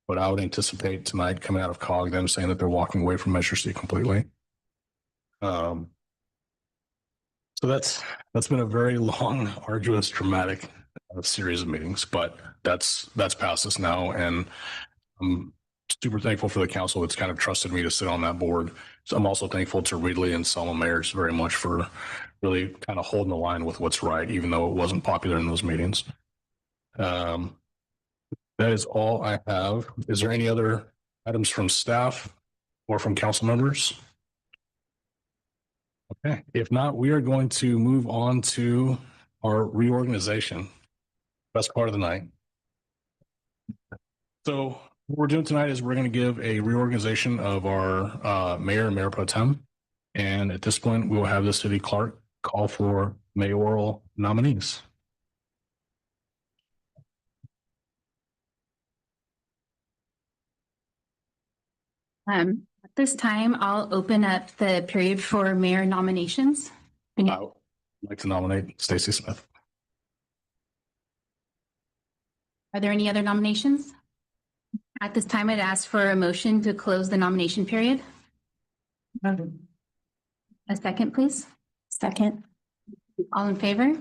but I would anticipate tonight coming out of COG them saying that they're walking away from Measure C completely. So that's been a very long, arduous, dramatic series of meetings, but that's past us now, and I'm super thankful for the council that's kind of trusted me to sit on that board. So I'm also thankful to Reedley and Selma mayors very much for really kind of holding the line with what's right, even though it wasn't popular in those meetings. That is all I have. Is there any other items from staff or from council members? Okay, if not, we are going to move on to our reorganization. Best part of the night. So what we're doing tonight is we're going to give a reorganization of our mayor and mayor pro tem. And at this point, we will have the city clerk call for mayoral nominees. At this time, I'll open up the period for mayor nominations. I would like to nominate Stacy Smith. Are there any other nominations? At this time, I'd ask for a motion to close the nomination period. A second, please. Second. All in favor?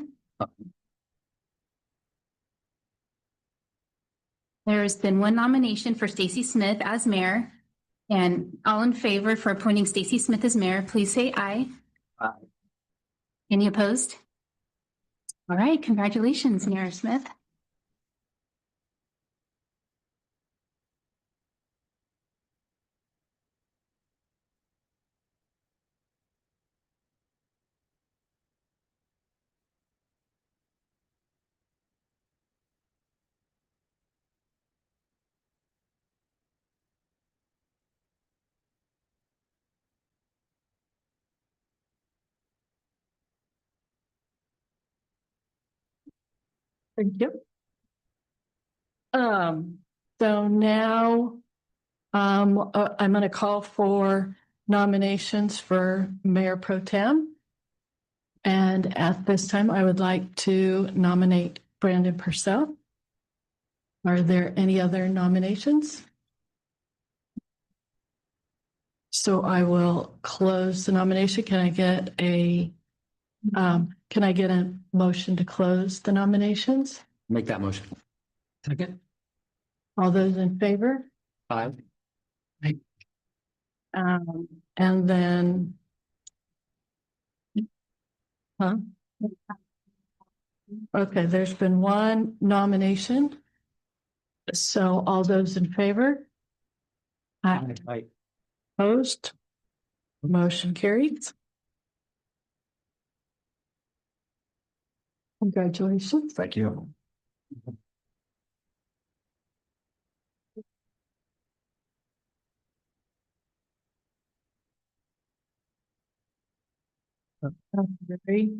There's been one nomination for Stacy Smith as mayor, and all in favor for appointing Stacy Smith as mayor, please say aye. Aye. Any opposed? All right, congratulations, Mayor Smith. Thank you. So now, I'm going to call for nominations for Mayor Pro Tem. And at this time, I would like to nominate Brandon Purcell. Are there any other nominations? So I will close the nomination. Can I get a motion to close the nominations? Make that motion. Second. All those in favor? Aye. And then, huh? Okay, there's been one nomination. So all those in favor? Aye. Aye. Opposed? Motion carries. Congratulations. Thank you. Very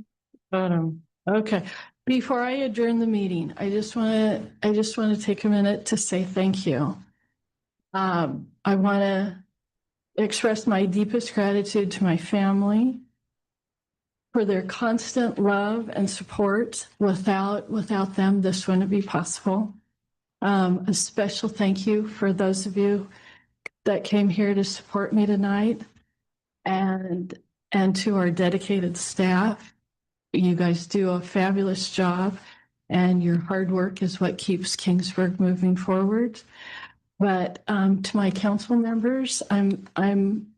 bottom. Okay, before I adjourn the meeting, I just want to take a minute to say thank you. I want to express my deepest gratitude to my family for their constant love and support. Without them, this wouldn't be possible. A special thank you for those of you that came here to support me tonight, and to our dedicated staff. You guys do a fabulous job, and your hard work is what keeps Kingsburg moving forward. But to my council members, I'm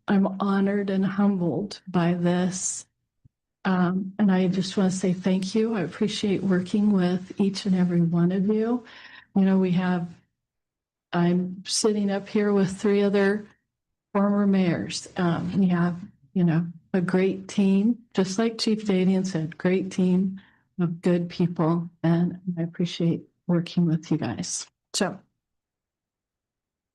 honored and humbled by this. And I just want to say thank you. I appreciate working with each and every one of you. You know, I'm sitting up here with 3 other former mayors. We have, a great team, just like Chief Dadian said, great team of good people. And I appreciate working with you guys. So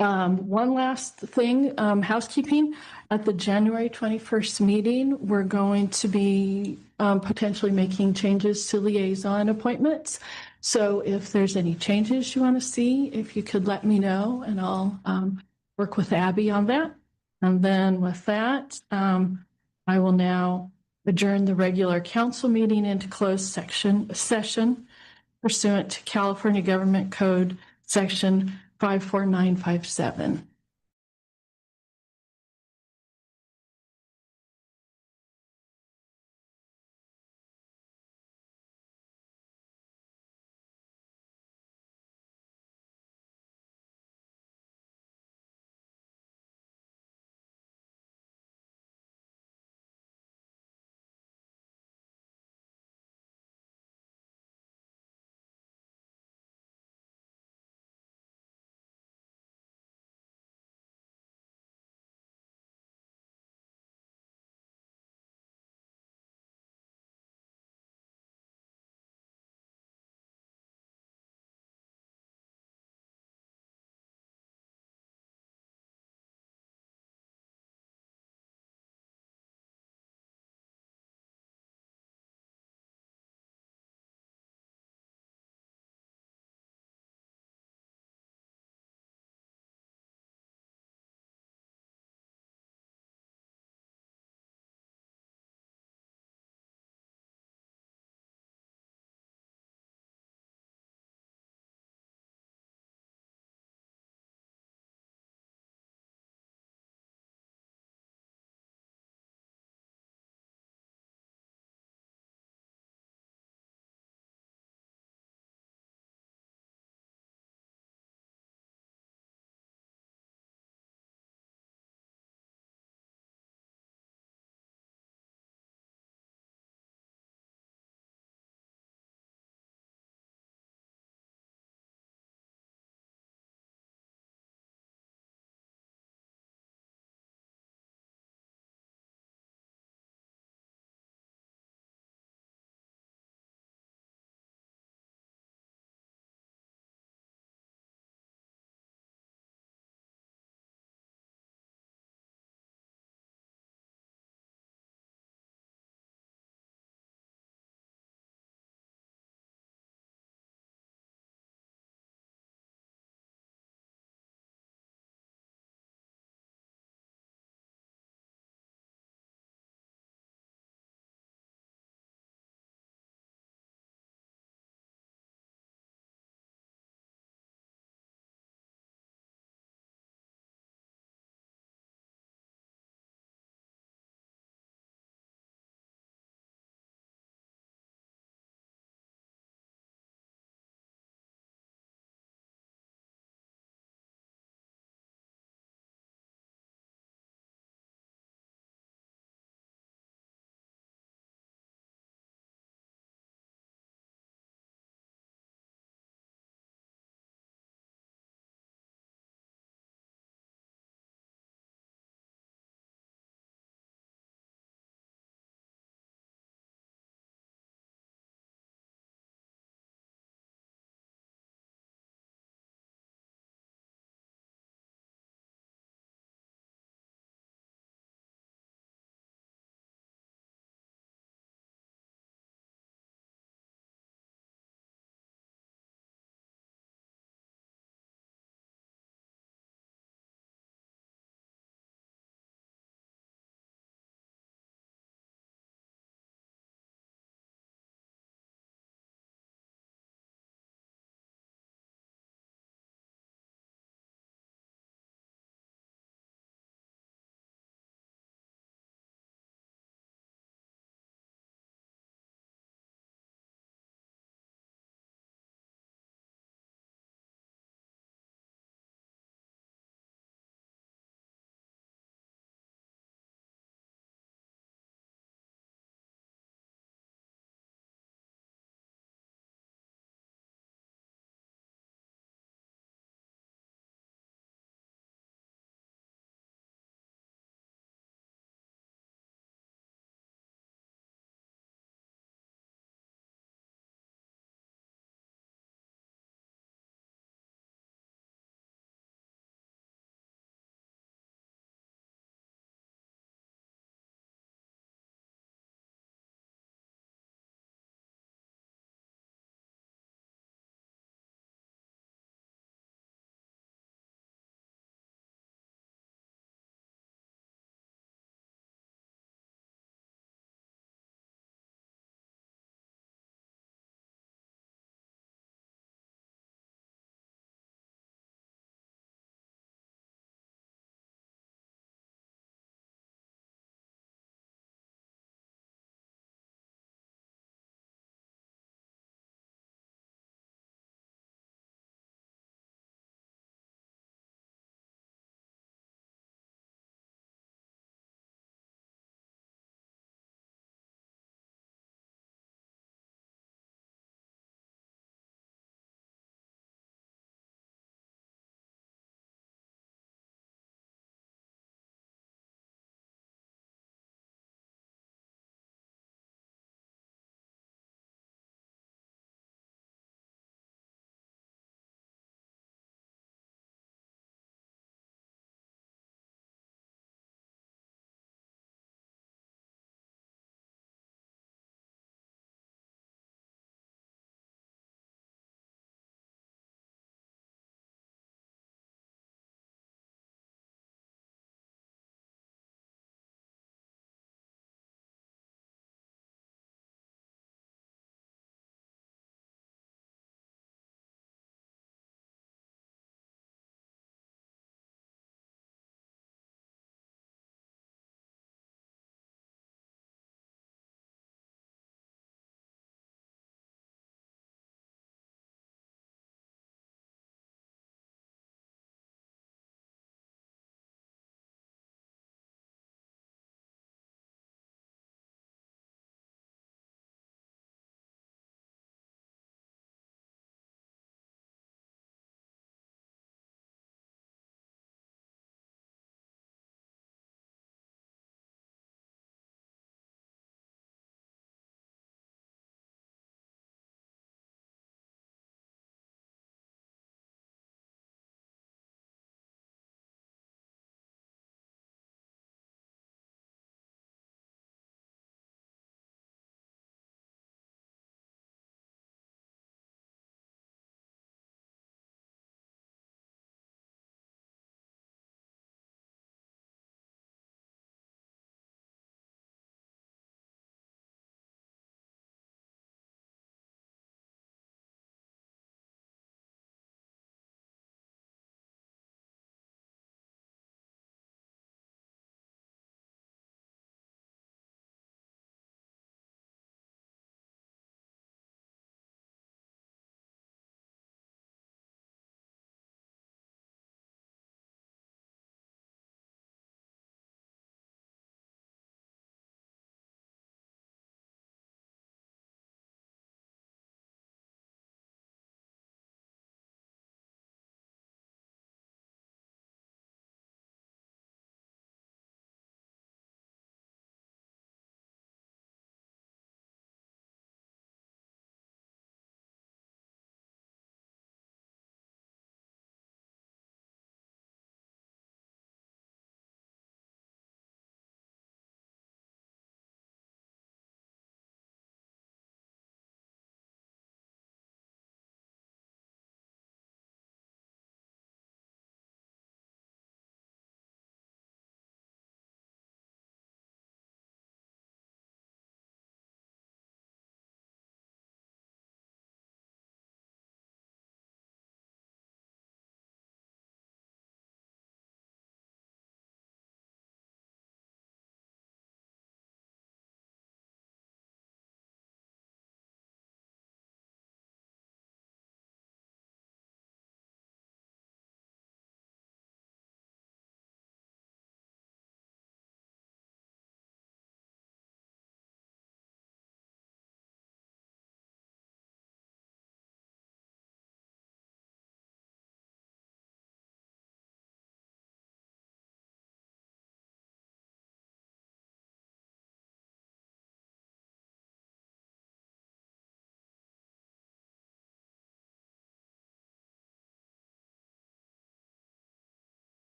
one last thing, housekeeping. At the January 21st meeting, we're going to be potentially making changes to liaison appointments. So if there's any changes you want to see, if you could let me know, and I'll work with Abby on that. And then with that, I will now adjourn the regular council meeting into closed session pursuant to California Government Code Section 54957.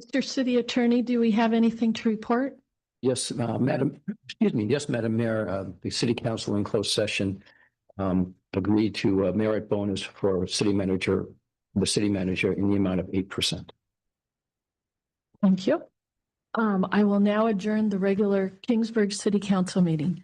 Mr. City Attorney, do we have anything to report? Yes, Madam, excuse me. Yes, Madam Mayor, the City Council in closed session agreed to a merit bonus for the city manager in the amount of 8%. Thank you. I will now adjourn the regular Kingsburg City Council meeting.